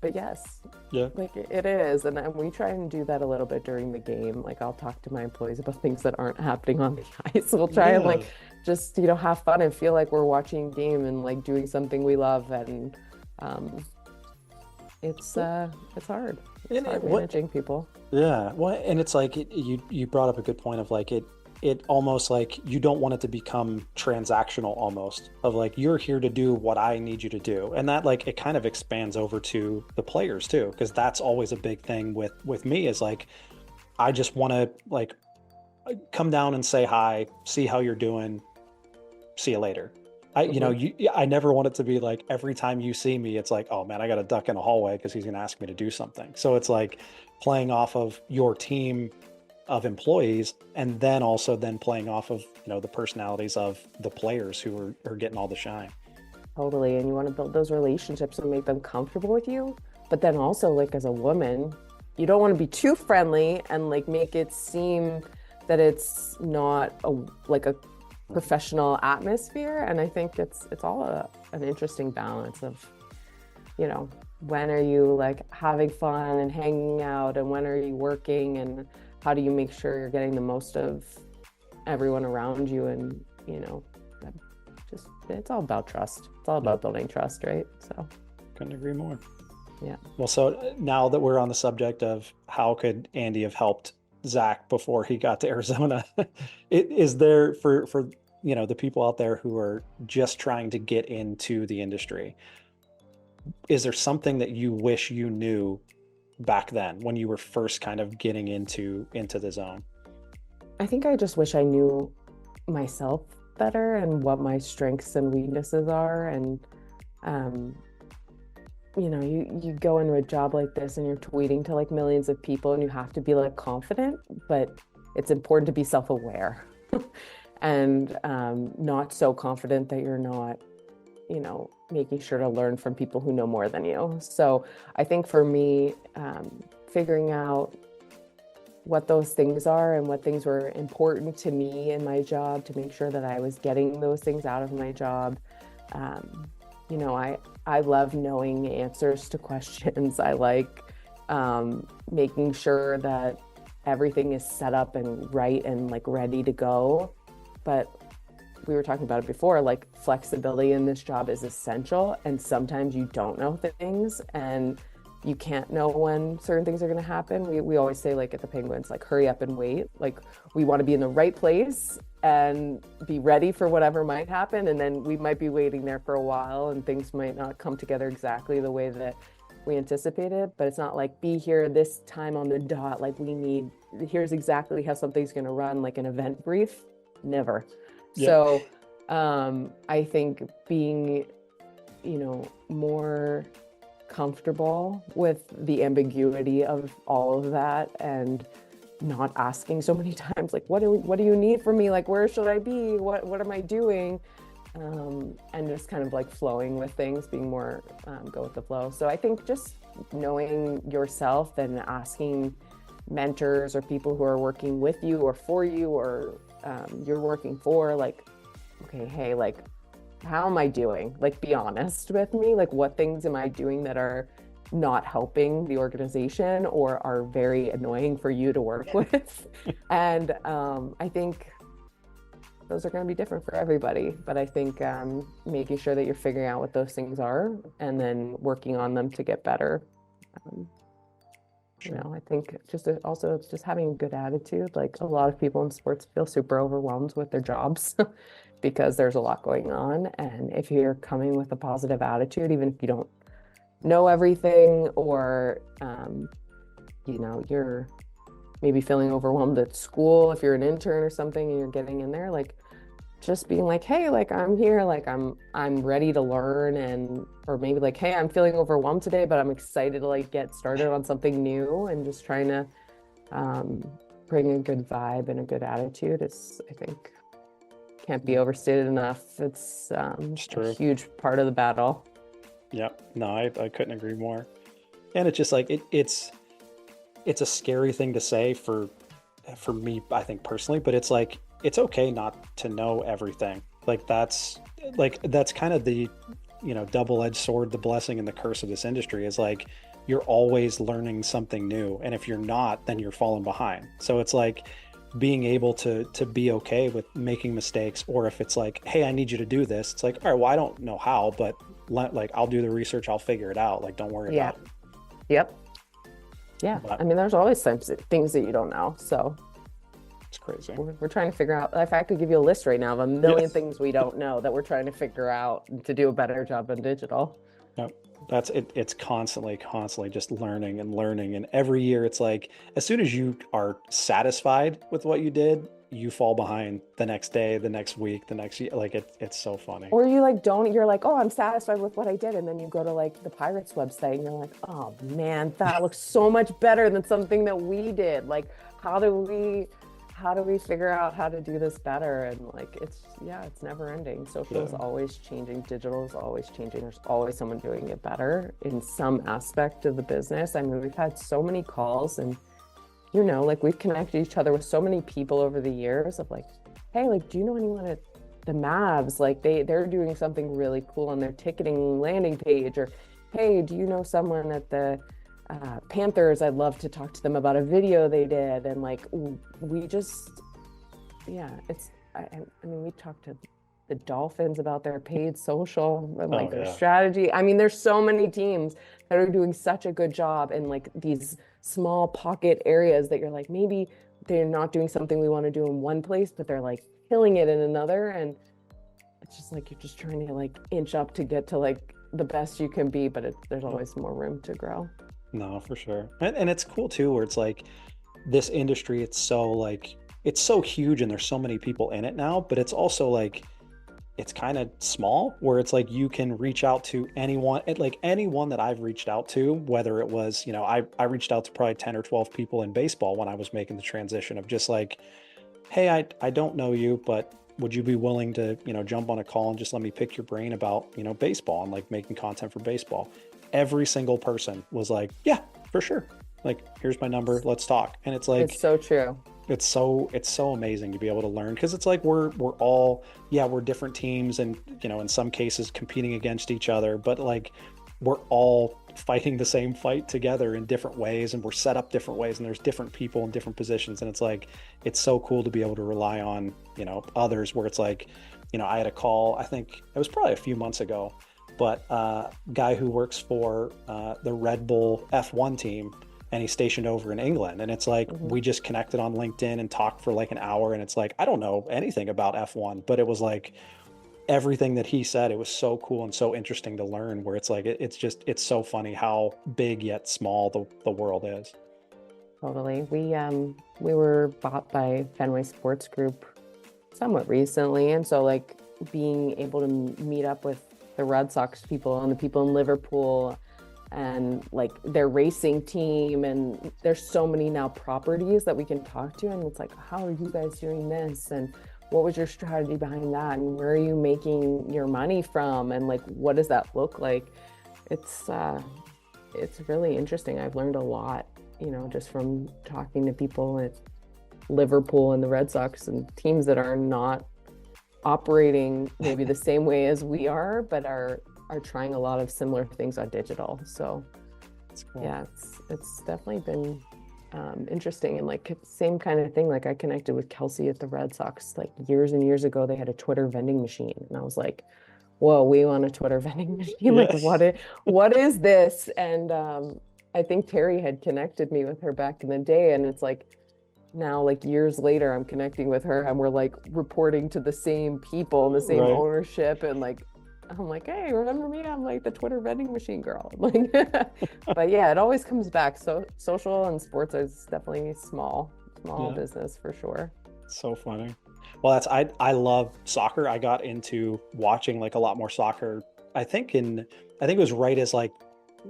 but yes, like it is. And we try and do that a little bit during the game. Like I'll talk to my employees about things that aren't happening on the ice. We'll try and like just, have fun and feel like we're watching a game and like doing something we love. And it's hard. It's hard managing people. Yeah. Well, and it's like you brought up a good point of like it almost like you don't want it to become transactional almost of like you're here to do what I need you to do. And that like it kind of expands over to the players too, because that's always a big thing with me is like I just want to like come down and say hi, see how you're doing, see you later. I never want it to be like every time you see me, it's like, oh man, I got to duck in a hallway because he's going to ask me to do something. So it's like playing off of your team of employees and then also then playing off of, the personalities of the players who are getting all the shine. Totally. And you want to build those relationships and make them comfortable with you. But then also like as a woman, you don't want to be too friendly and like make it seem that it's not a professional atmosphere. And I think it's all an interesting balance of, when are you like having fun and hanging out and when are you working and how do you make sure you're getting the most of everyone around you. And, that just, it's all about trust. It's all about Yep. building trust, right? So, Couldn't agree more. yeah. Well, so now that we're on the subject of how could Andy have helped Zach before he got to Arizona, is there for the people out there who are just trying to get into the industry, is there something that you wish you knew back then when you were first kind of getting into the zone? I think I just wish I knew myself better and what my strengths and weaknesses are. And, um, you go into a job like this and you're tweeting to like millions of people and you have to be like confident, but it's important to be self-aware and not so confident that you're not, making sure to learn from people who know more than you. So I think for me, figuring out what those things are and what things were important to me in my job to make sure that I was getting those things out of my job. I love knowing answers to questions. I like making sure that everything is set up and right and like ready to go. But we were talking about it before, like flexibility in this job is essential. And sometimes you don't know things and you can't know when certain things are going to happen. We always say, like at the Penguins, like hurry up and wait. Like we want to be in the right place and be ready for whatever might happen. And then we might be waiting there for a while and things might not come together exactly the way that we anticipated. But it's not like be here this time on the dot. Like here's exactly how something's going to run, like an event brief. Never. Yeah. So I think being, more comfortable with the ambiguity of all of that and not asking so many times, like, what do you need from me? Like, where should I be? What am I doing? And just kind of like flowing with things, being more go with the flow. So I think just knowing yourself and asking mentors or people who are working with you or for you or you're working for, like, okay, hey, like, how am I doing? Like, be honest with me. Like, what things am I doing that are not helping the organization or are very annoying for you to work with? And I think those are going to be different for everybody. But I think making sure that you're figuring out what those things are and then working on them to get better. I think also it's just having a good attitude. Like a lot of people in sports feel super overwhelmed with their jobs because there's a lot going on. And if you're coming with a positive attitude, even if you don't know everything or, you're maybe feeling overwhelmed at school, if you're an intern or something and you're getting in there, like just being like, hey, like I'm here, like I'm ready to learn, or maybe like, hey, I'm feeling overwhelmed today, but I'm excited to like get started on something new, and just trying to bring a good vibe and a good attitude is, I think, can't be overstated enough. It's a huge part of the battle. Yeah, no, I couldn't agree more. And it's just like it's a scary thing to say for me, I think personally, but it's like it's okay not to know everything. Like that's kind of the double-edged sword, the blessing and the curse of this industry is like you're always learning something new, and if you're not, then you're falling behind. So it's like being able to be okay with making mistakes, or if it's like, hey, I need you to do this, it's like, all right, well, I don't know how, but like I'll do the research, I'll figure it out, like don't worry about it. Yep. Yeah, but, I mean, there's always things that you don't know, so it's crazy. We're trying to figure out. If I could give you a list right now of a million things we don't know that we're trying to figure out to do a better job in digital. Yep. That's it. It's constantly just learning, and every year it's like as soon as you are satisfied with what you did, you fall behind the next day, the next week, the next year. Like it's so funny. Or you you're like, oh, I'm satisfied with what I did, and then you go to like the Pirates website and you're like, oh man, that looks so much better than something that we did. Like, how do we figure out how to do this better? And like it's never ending. Social is always changing, digital is always changing. There's always someone doing it better in some aspect of the business. I mean, we've had so many calls and like we've connected each other with so many people over the years of like, hey, like, do you know anyone at the Mavs? Like they're doing something really cool on their ticketing landing page, or hey, do you know someone at the Panthers? I'd love to talk to them about a video they did. And like we just yeah, I mean, we talked to the Dolphins about their paid social and like Oh their yeah. strategy. I mean, there's so many teams that are doing such a good job in like these small pocket areas that you're like, maybe they're not doing something we want to do in one place, but they're like killing it in another. And it's just like you're just trying to like inch up to get to like the best you can be, but there's always more room to grow. No, for sure. And it's cool too, where it's like this industry, it's so huge and there's so many people in it now, but it's also like it's kind of small where it's like you can reach out to anyone, like anyone that I've reached out to, whether it was, I reached out to probably 10 or 12 people in baseball when I was making the transition of just like, hey, I don't know you, but would you be willing to, jump on a call and just let me pick your brain about, baseball and like making content for baseball? Every single person was like, yeah, for sure. Like, here's my number, let's talk. And it's It's like, so true. it's so amazing to be able to learn because it's like we're all, yeah, we're different teams and in some cases competing against each other, but like we're all fighting the same fight together in different ways and we're set up different ways and there's different people in different positions, and it's like it's so cool to be able to rely on others where it's like I had a call, I think it was probably a few months ago, but guy who works for the Red Bull F1 team, and he's stationed over in England. And it's like, Mhm. we just connected on LinkedIn and talked for like an hour. And it's like, I don't know anything about F1, but it was like everything that he said, it was so cool and so interesting to learn, where it's like, it's so funny how big yet small the world is. Totally. We were bought by Fenway Sports Group somewhat recently, and so like being able to meet up with the Red Sox people and the people in Liverpool and like their racing team, and there's so many now properties that we can talk to, and it's like, how are you guys doing this, and what was your strategy behind that, and where are you making your money from, and like what does that look like? It's it's really interesting. I've learned a lot, just from talking to people at Liverpool and the Red Sox and teams that are not operating maybe the same way as we are, but are trying a lot of similar things on digital. So It's cool. yeah, it's definitely been interesting, and like same kind of thing. Like I connected with Kelsey at the Red Sox like years and years ago. They had a Twitter vending machine, and I was like, "Whoa, we want a Twitter vending machine! Like, Yeah. what is this?" And I think Terry had connected me with her back in the day, and it's like now, like years later, I'm connecting with her, and we're like reporting to the same people and the same Right. ownership, and like I'm like, hey, remember me? I'm like the Twitter vending machine girl. Like, but yeah, it always comes back. So social and sports is definitely small Yeah. business for sure. So funny. Well, I love soccer. I got into watching like a lot more soccer. I think it was right as like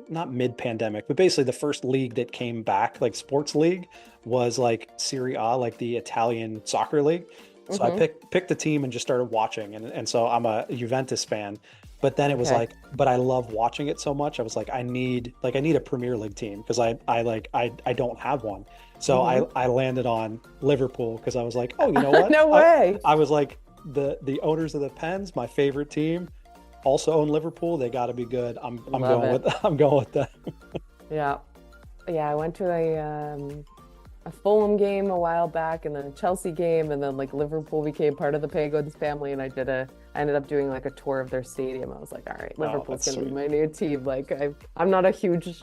not mid-pandemic, but basically the first league that came back, like sports league, was like Serie A, like the Italian soccer league. So I Hmm. picked the team and just started watching, and so I'm a Juventus fan. But then it was Okay. like, but I love watching it so much. I was like, I need a Premier League team because I don't have one. So Hmm. I landed on Liverpool because I was like, oh, you know what? No way. I was like the owners of the Pens, my favorite team, also own Liverpool. They got to be good. I'm Love going with it. I'm going with that. Yeah. Yeah, I went to a Fulham game a while back, and then a Chelsea game, and then like Liverpool became part of the Penguins family, and I ended up doing like a tour of their stadium. I was like, all right, Oh, Liverpool's that's gonna be sweet. my new team. Like I'm not a huge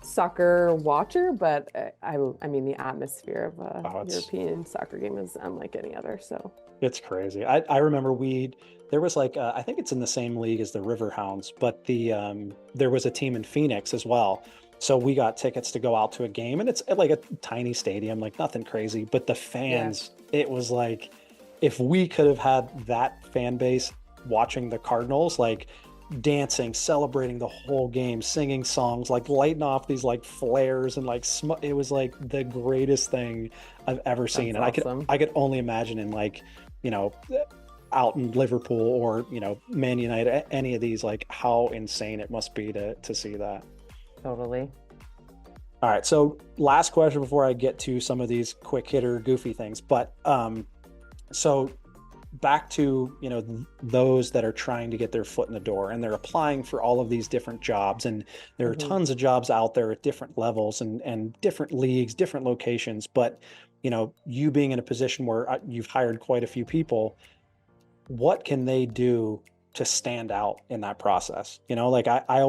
soccer watcher, but I mean the atmosphere of a Oh, European soccer game is unlike any other. So it's crazy. I remember there was like I think it's in the same league as the Riverhounds, but there was a team in Phoenix as well. So we got tickets to go out to a game, and it's at like a tiny stadium, like nothing crazy. But the yeah, fans, it was like if we could have had that fan base watching the Cardinals, like dancing, celebrating the whole game, singing songs, like lighting off these like flares and like it was like the greatest thing I've ever seen. that's And awesome. I could only imagine in like, you know, out in Liverpool or, Man United, any of these, like how insane it must be to see that. Totally. All right. So last question before I get to some of these quick hitter goofy things. But so back to, those that are trying to get their foot in the door and they're applying for all of these different jobs, and there are Hmm. tons of jobs out there at different levels and different leagues, different locations. But, you being in a position where you've hired quite a few people, what can they do to stand out in that process? Like I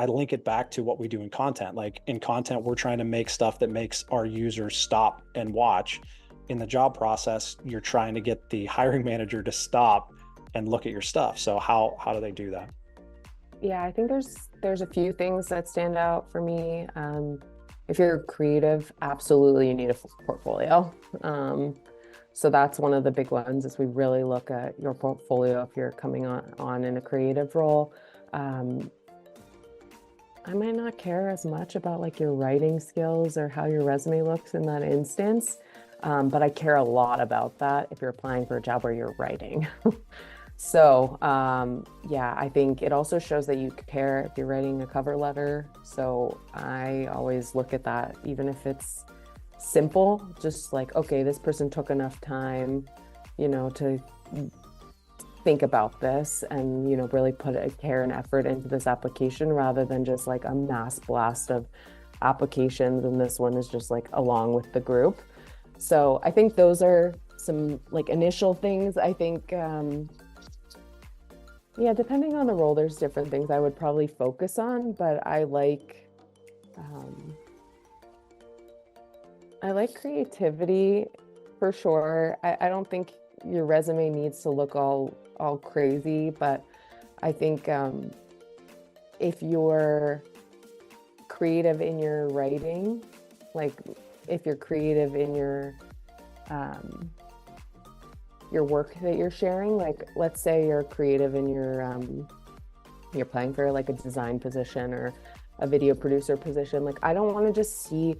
link it back to what we do in content. Like in content, we're trying to make stuff that makes our users stop and watch. In the job process, you're trying to get the hiring manager to stop and look at your stuff. So how do they do that? Yeah, I think there's a few things that stand out for me. If you're creative, absolutely you need a portfolio. So that's one of the big ones is we really look at your portfolio if you're coming on in a creative role. Um, I might not care as much about like your writing skills or how your resume looks in that instance, but I care a lot about that if you're applying for a job where you're writing. So, yeah, I think it also shows that you care if you're writing a cover letter. So I always look at that, even if it's simple, just like, okay, this person took enough time, to think about this and, really put a care and effort into this application rather than just like a mass blast of applications. And this one is just like along with the group. So I think those are some like initial things. I think, yeah, depending on the role, there's different things I would probably focus on, but um, I like creativity for sure. I don't think your resume needs to look all crazy, but I think if you're creative in your writing, like if you're creative in um, your work that you're sharing, like let's say you're creative in you're applying for like a design position or a video producer position, like I don't want to just see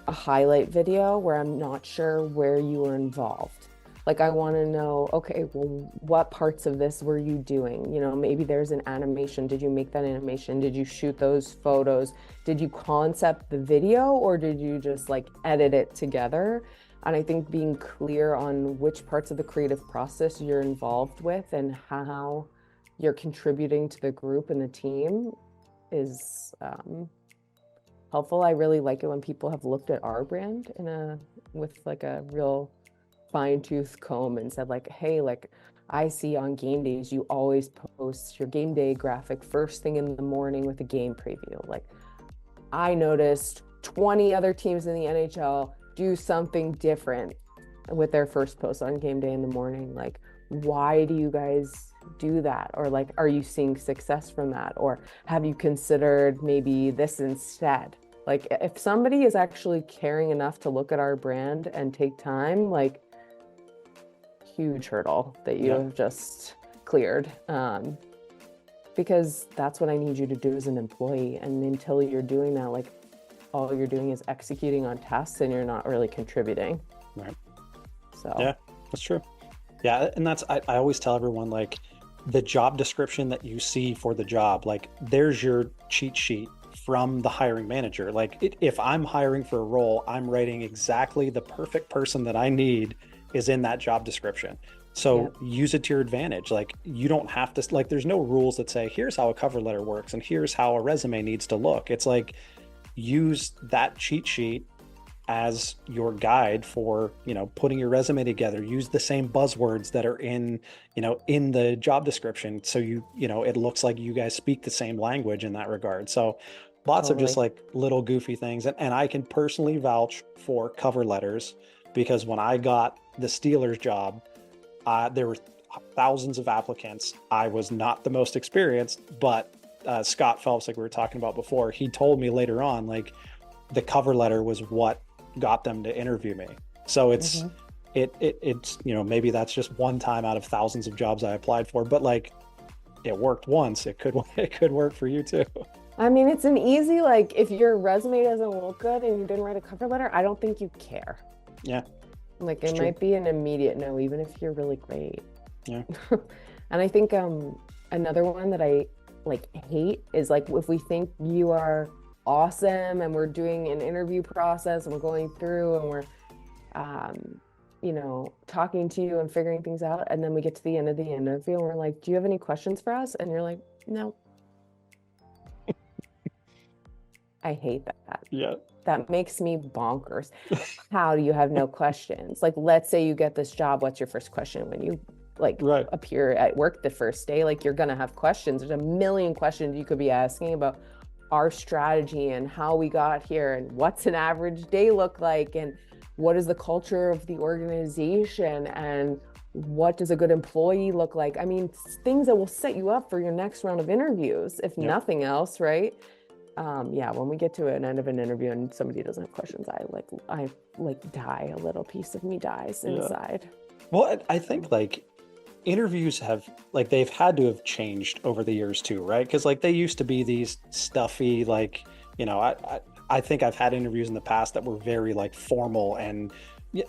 a highlight video where I'm not sure where you were involved. Like I want to know, okay, well, what parts of this were you doing? Maybe there's an animation. Did you make that animation? Did you shoot those photos? Did you concept the video or did you just like edit it together? And I think being clear on which parts of the creative process you're involved with and how you're contributing to the group and the team is helpful. I really like it when people have looked at our brand with like a real fine-tooth comb and said like, hey, like I see on game days you always post your game day graphic first thing in the morning with a game preview. Like I noticed 20 other teams in the NHL do something different with their first post on game day in the morning. Like, why do you guys do that? Or like, are you seeing success from that? Or have you considered maybe this instead? Like, if somebody is actually caring enough to look at our brand and take time, like, huge hurdle that you Yeah. have just cleared. Because that's what I need you to do as an employee. And until you're doing that, like, all you're doing is executing on tasks and you're not really contributing. Right. So, Yeah, that's true. Yeah. And I always tell everyone, like, the job description that you see for the job, like there's your cheat sheet from the hiring manager. Like if I'm hiring for a role, I'm writing exactly the perfect person that I need is in that job description. yeah, So use it to your advantage. Like you don't have to, like, there's no rules that say, here's how a cover letter works and here's how a resume needs to look. It's like, use that cheat sheet as your guide for, putting your resume together. Use the same buzzwords that are in the job description, so it looks like you guys speak the same language in that regard. So lots of just totally. like little goofy things. And I can personally vouch for cover letters, because when I got the Steelers job, there were thousands of applicants. I was not the most experienced, but Scott Phelps, like we were talking about before, he told me later on, like, the cover letter was what got them to interview me. So it's Hmm. it's maybe that's just one time out of thousands of jobs I applied for, but like it worked once. It could it could work for you too. I mean, it's an easy, like, if your resume doesn't look good and you didn't write a cover letter, I don't think you care. Yeah, Like, it's it true. might be an immediate no, even if you're really great. Yeah. And I think another one that I like hate is like if we think you are awesome and we're doing an interview process and we're going through and we're um talking to you and figuring things out. And then we get to the end of the interview and we're like, do you have any questions for us? And you're like, no. I hate that. Yeah. That makes me bonkers. How do you have no questions? Like, let's say you get this job. What's your first question when you like Right. appear at work the first day? Like, you're going to have questions. There's a million questions you could be asking about our strategy and how we got here and what's an average day look like and what is the culture of the organization and what does a good employee look like? I mean, things that will set you up for your next round of interviews, if Yep. nothing else, right? Yeah, when we get to an end of an interview and somebody doesn't have questions, I die. A little piece of me dies Yeah. inside. Well, I think like interviews have like they've had to have changed over the years too, right? Because like they used to be these stuffy, like, I think I've had interviews in the past that were very like formal and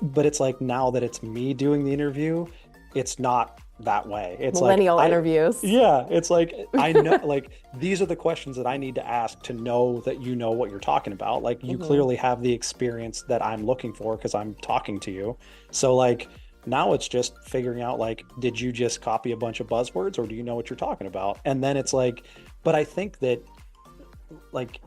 but it's like now that it's me doing the interview, it's not that way. It's like Millennial interviews. yeah, it's like I know like these are the questions that I need to ask to know that you know what you're talking about. Like you clearly have the experience that I'm looking for because I'm talking to you. So like now it's just figuring out like, did you just copy a bunch of buzzwords or do you know what you're talking about? And then it's like, but I think that like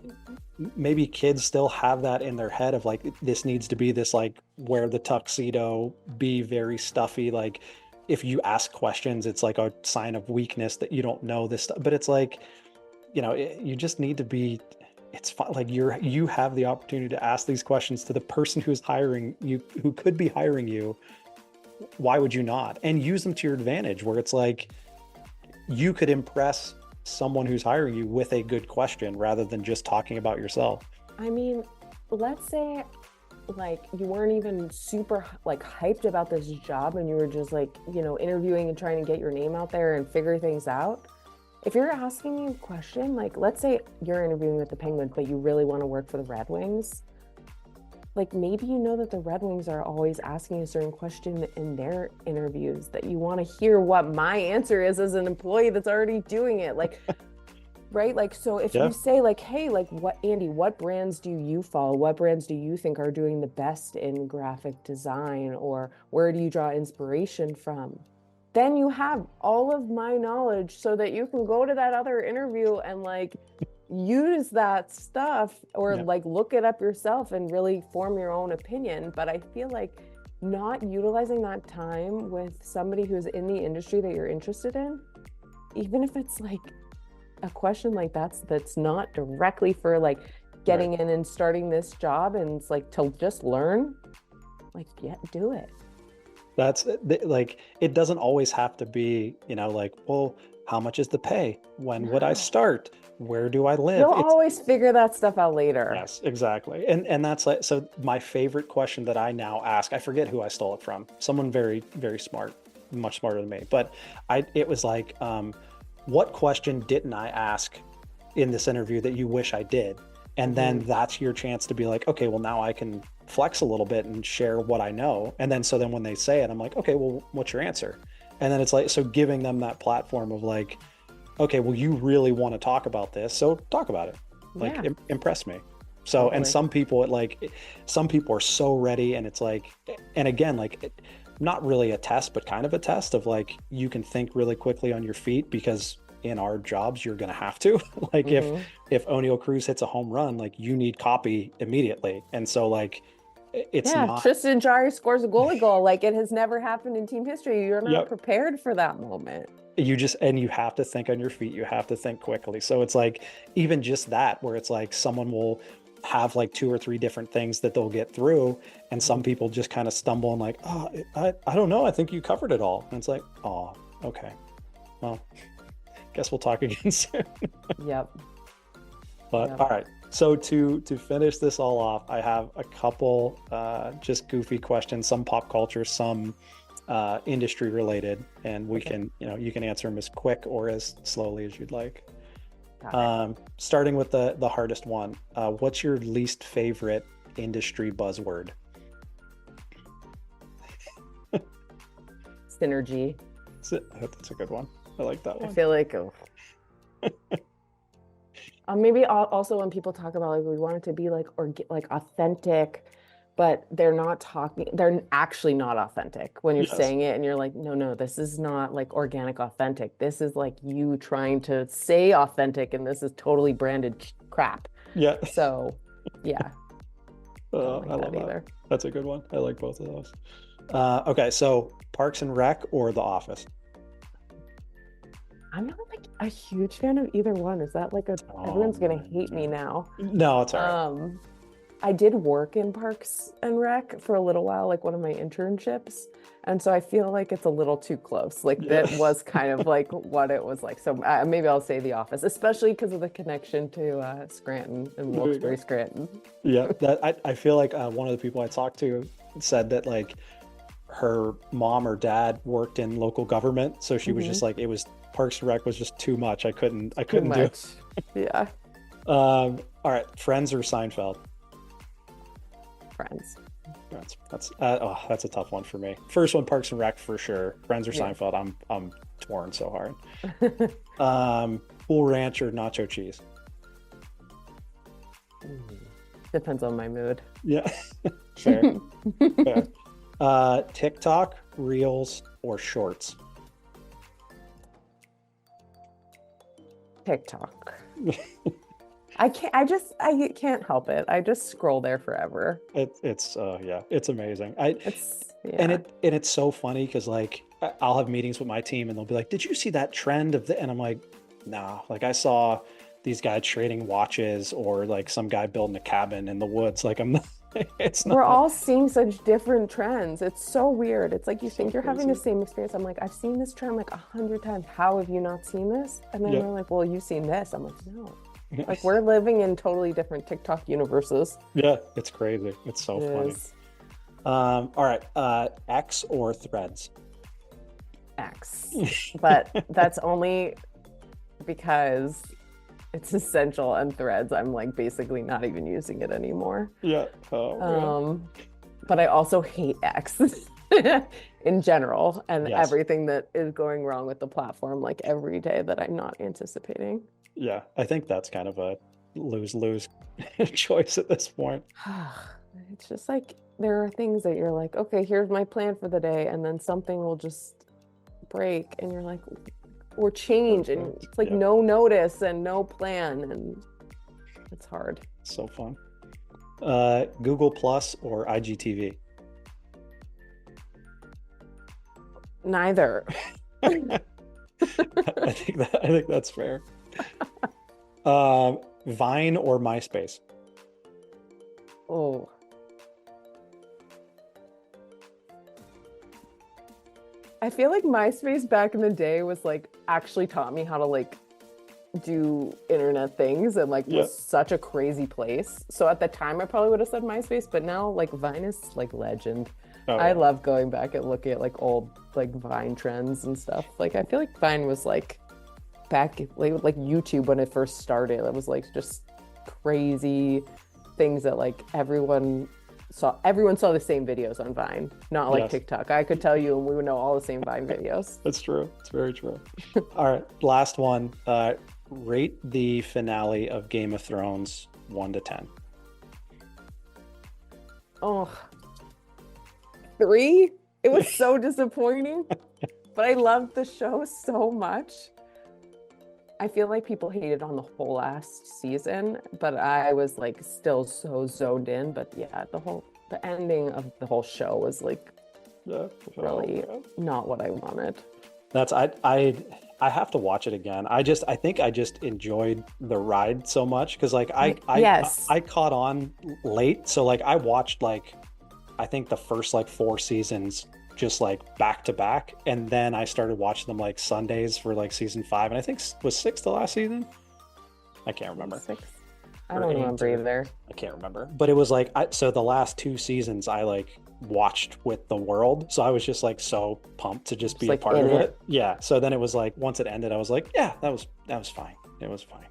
maybe kids still have that in their head of like this needs to be this like wear the tuxedo, be very stuffy, like if you ask questions it's like a sign of weakness that you don't know this stuff. But it's like, you just need to be, it's fine, like you have the opportunity to ask these questions to the person who's hiring you, who could be hiring you. Why would you not? And use them to your advantage where it's like you could impress someone who's hiring you with a good question rather than just talking about yourself. I mean, let's say like you weren't even super like hyped about this job and you were just like, interviewing and trying to get your name out there and figure things out. If you're asking me a question, like let's say you're interviewing with the Penguins, but you really want to work for the Red Wings, like maybe you know that the Red Wings are always asking a certain question in their interviews that you want to hear what my answer is as an employee that's already doing it. Like, right? Like, so if Yeah. you say like, hey, like Andy, what brands do you follow? What brands do you think are doing the best in graphic design? Or where do you draw inspiration from? Then you have all of my knowledge so that you can go to that other interview and like use that stuff or Yeah. like look it up yourself and really form your own opinion. But I feel like not utilizing that time with somebody who's in the industry that you're interested in, even if it's like a question like that's not directly for like getting in and starting this job and it's like to just learn, like, yeah, do it. That's like it doesn't always have to be, like, well, how much is the pay? When would I No. start? Where do I live? You'll It's always figure that stuff out later. yes, exactly. And that's like, so my favorite question that I now ask, I forget who I stole it from. Someone very, very smart, much smarter than me. But it was like, what question didn't I ask in this interview that you wish I did? And then that's your chance to be like, okay, well now I can flex a little bit and share what I know. And then so then when they say it, I'm like, okay, well, what's your answer? And then it's like, so giving them that platform of like, okay, well, you really want to talk about this, so talk about it. Like, Yeah. impress me. So, and Totally. some people are so ready, and it's like, and again, like, not really a test, but kind of a test of like, you can think really quickly on your feet because in our jobs, you're going to have to. Like, if O'Neill Cruz hits a home run, like, you need copy immediately. And so, like, it's Yeah, not, Tristan Jari scores a goalie goal. Like it has never happened in team history. You're not yep. prepared for that moment. And you have to think on your feet, you have to think quickly. So it's like even just that where it's like someone will have like two or three different things that they'll get through and some people just kind of stumble and like, oh, I don't know, I think you covered it all. And it's like, oh, okay, well, guess we'll talk again soon. Yep. But Yep. all right, so to finish this all off, I have a couple just goofy questions, some pop culture, some industry related, and we can, you can answer them as quick or as slowly as you'd like. Starting with the hardest one, what's your least favorite industry buzzword? Synergy. That's a good one. I like that I one. feel like maybe also when people talk about like we want it to be like or like authentic, but they're not talking, they're actually not authentic when you're Yes. saying it and you're like, no, no, this is not like organic authentic. This is like you trying to say authentic and this is totally branded crap. Yeah. So yeah, don't I like love that that. either. That's a good one. I like both of those. Okay, so Parks and Rec or The Office? I'm not like a huge fan of either one. Is that like a Oh everyone's gonna man. hate me now? No, it's all right. Um, I did work in Parks and Rec for a little while, like one of my internships. And so I feel like it's a little too close. Like Yeah. that was kind of like what it was like. So maybe I'll say The Office, especially because of the connection to Scranton and There you Wilkes-Barre go. Scranton. Yeah, that I feel like one of the people I talked to said that like her mom or dad worked in local government, so she was just Hmm. like it was Parks and Rec was just too much. I Too couldn't do it. much. Yeah, All right, Friends or Seinfeld? friends. Friends. That's a tough one for me. First one, Parks and Rec for sure. Friends or Yeah. Seinfeld? I'm torn so hard. Cool Ranch or nacho cheese? Depends on my mood. Yeah, fair, fair. TikTok, Reels, or Shorts? TikTok. I can't help it. I just scroll there forever. It's yeah, it's amazing. I It's and yeah. it's so funny because like I'll have meetings with my team and they'll be like, "Did you see that trend of the?" And I'm like, "Nah." Like I saw these guys trading watches or like some guy building a cabin in the woods. Like I'm not. It's We're not all seeing such different trends. It's so weird. It's like you so think you're having the crazy. same experience. I'm like, I've seen this trend like 100 times. How have you not seen this? And then Yeah. they're like, well, you've seen this. I'm like, no. Like we're living in totally different TikTok universes. Yeah, it's crazy. It's so It funny. is All right, X or Threads? X. But that's only because it's essential and threads. I'm like basically not even using it anymore. Yeah. Oh man. Um, but I also hate X in general and Yes. everything that is going wrong with the platform, like every day that I'm not anticipating. Yeah. I think that's kind of a lose-lose choice at this point. It's just like there are things that you're like, okay, here's my plan for the day, and then something will just break, and you're like, or change, and it's like Yeah. no notice and no plan, and it's hard. So fun. Google Plus or IGTV? Neither. I think that's fair. Vine or MySpace? Oh, I feel like MySpace back in the day was like actually taught me how to like do internet things and like Yeah. was such a crazy place. So at the time I probably would have said MySpace, but now like Vine is like legend. Oh I yeah. love going back and looking at like old like Vine trends and stuff. Like I feel like Vine was like back like YouTube when it first started. It was like just crazy things that like everyone saw the same videos on Vine, not like Yes. TikTok. I could tell you and we would know all the same Vine videos. That's true. It's very true. All right, last one. Rate the finale of Game of Thrones 1 to 10. Oh, 3. It was so disappointing, but I loved the show so much. I feel like people hated on the whole last season, but I was like still so zoned in. But yeah, the ending of the whole show was like Yeah. really Oh, man. not what I wanted. That's I have to watch it again. I think I just enjoyed the ride so much because like Yes. I caught on late, so like I watched like I think the first like 4 seasons just like back to back, and then I started watching them like Sundays for like season 5, and I think was 6 the last season. I can't remember. 6. I Or don't 8 remember or either. I can't remember, but it was like so the last 2 seasons I like watched with the world, so I was just like so pumped to just Just be a like part in of it. it. Yeah, so then it was like once it ended I was like, yeah, that was fine. It was fine.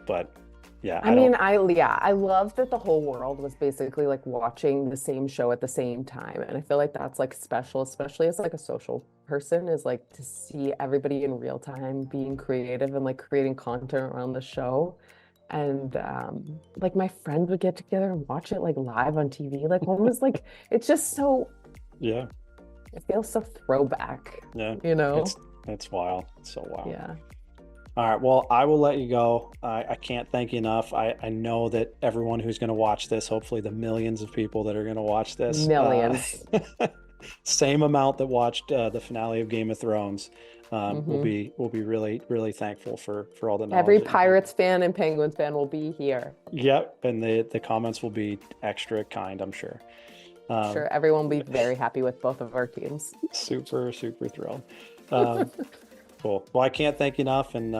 But yeah, I I mean, don't. I love that the whole world was basically like watching the same show at the same time. And I feel like that's like special, especially as like a social person, is like to see everybody in real time being creative and like creating content around the show. And like my friends would get together and watch it like live on TV. Like one was like, it's just so, Yeah. it feels so throwback, Yeah. you know? It's wild. It's so wild. Yeah. All right. Well, I will let you go. I can't thank you enough. I know that everyone who's going to watch this, hopefully the millions of people that are going to watch this, Millions. same amount that watched the finale of Game of Thrones, Hmm. will be really really thankful for all the knowledge Every that you gave. Pirates fan and Penguins fan will be here. Yep, and the comments will be extra kind, I'm sure. Sure, everyone will be very happy with both of our teams. Super super thrilled. Um, cool. Well, I can't thank you enough, and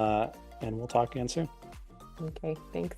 we'll talk again soon. Okay, thanks.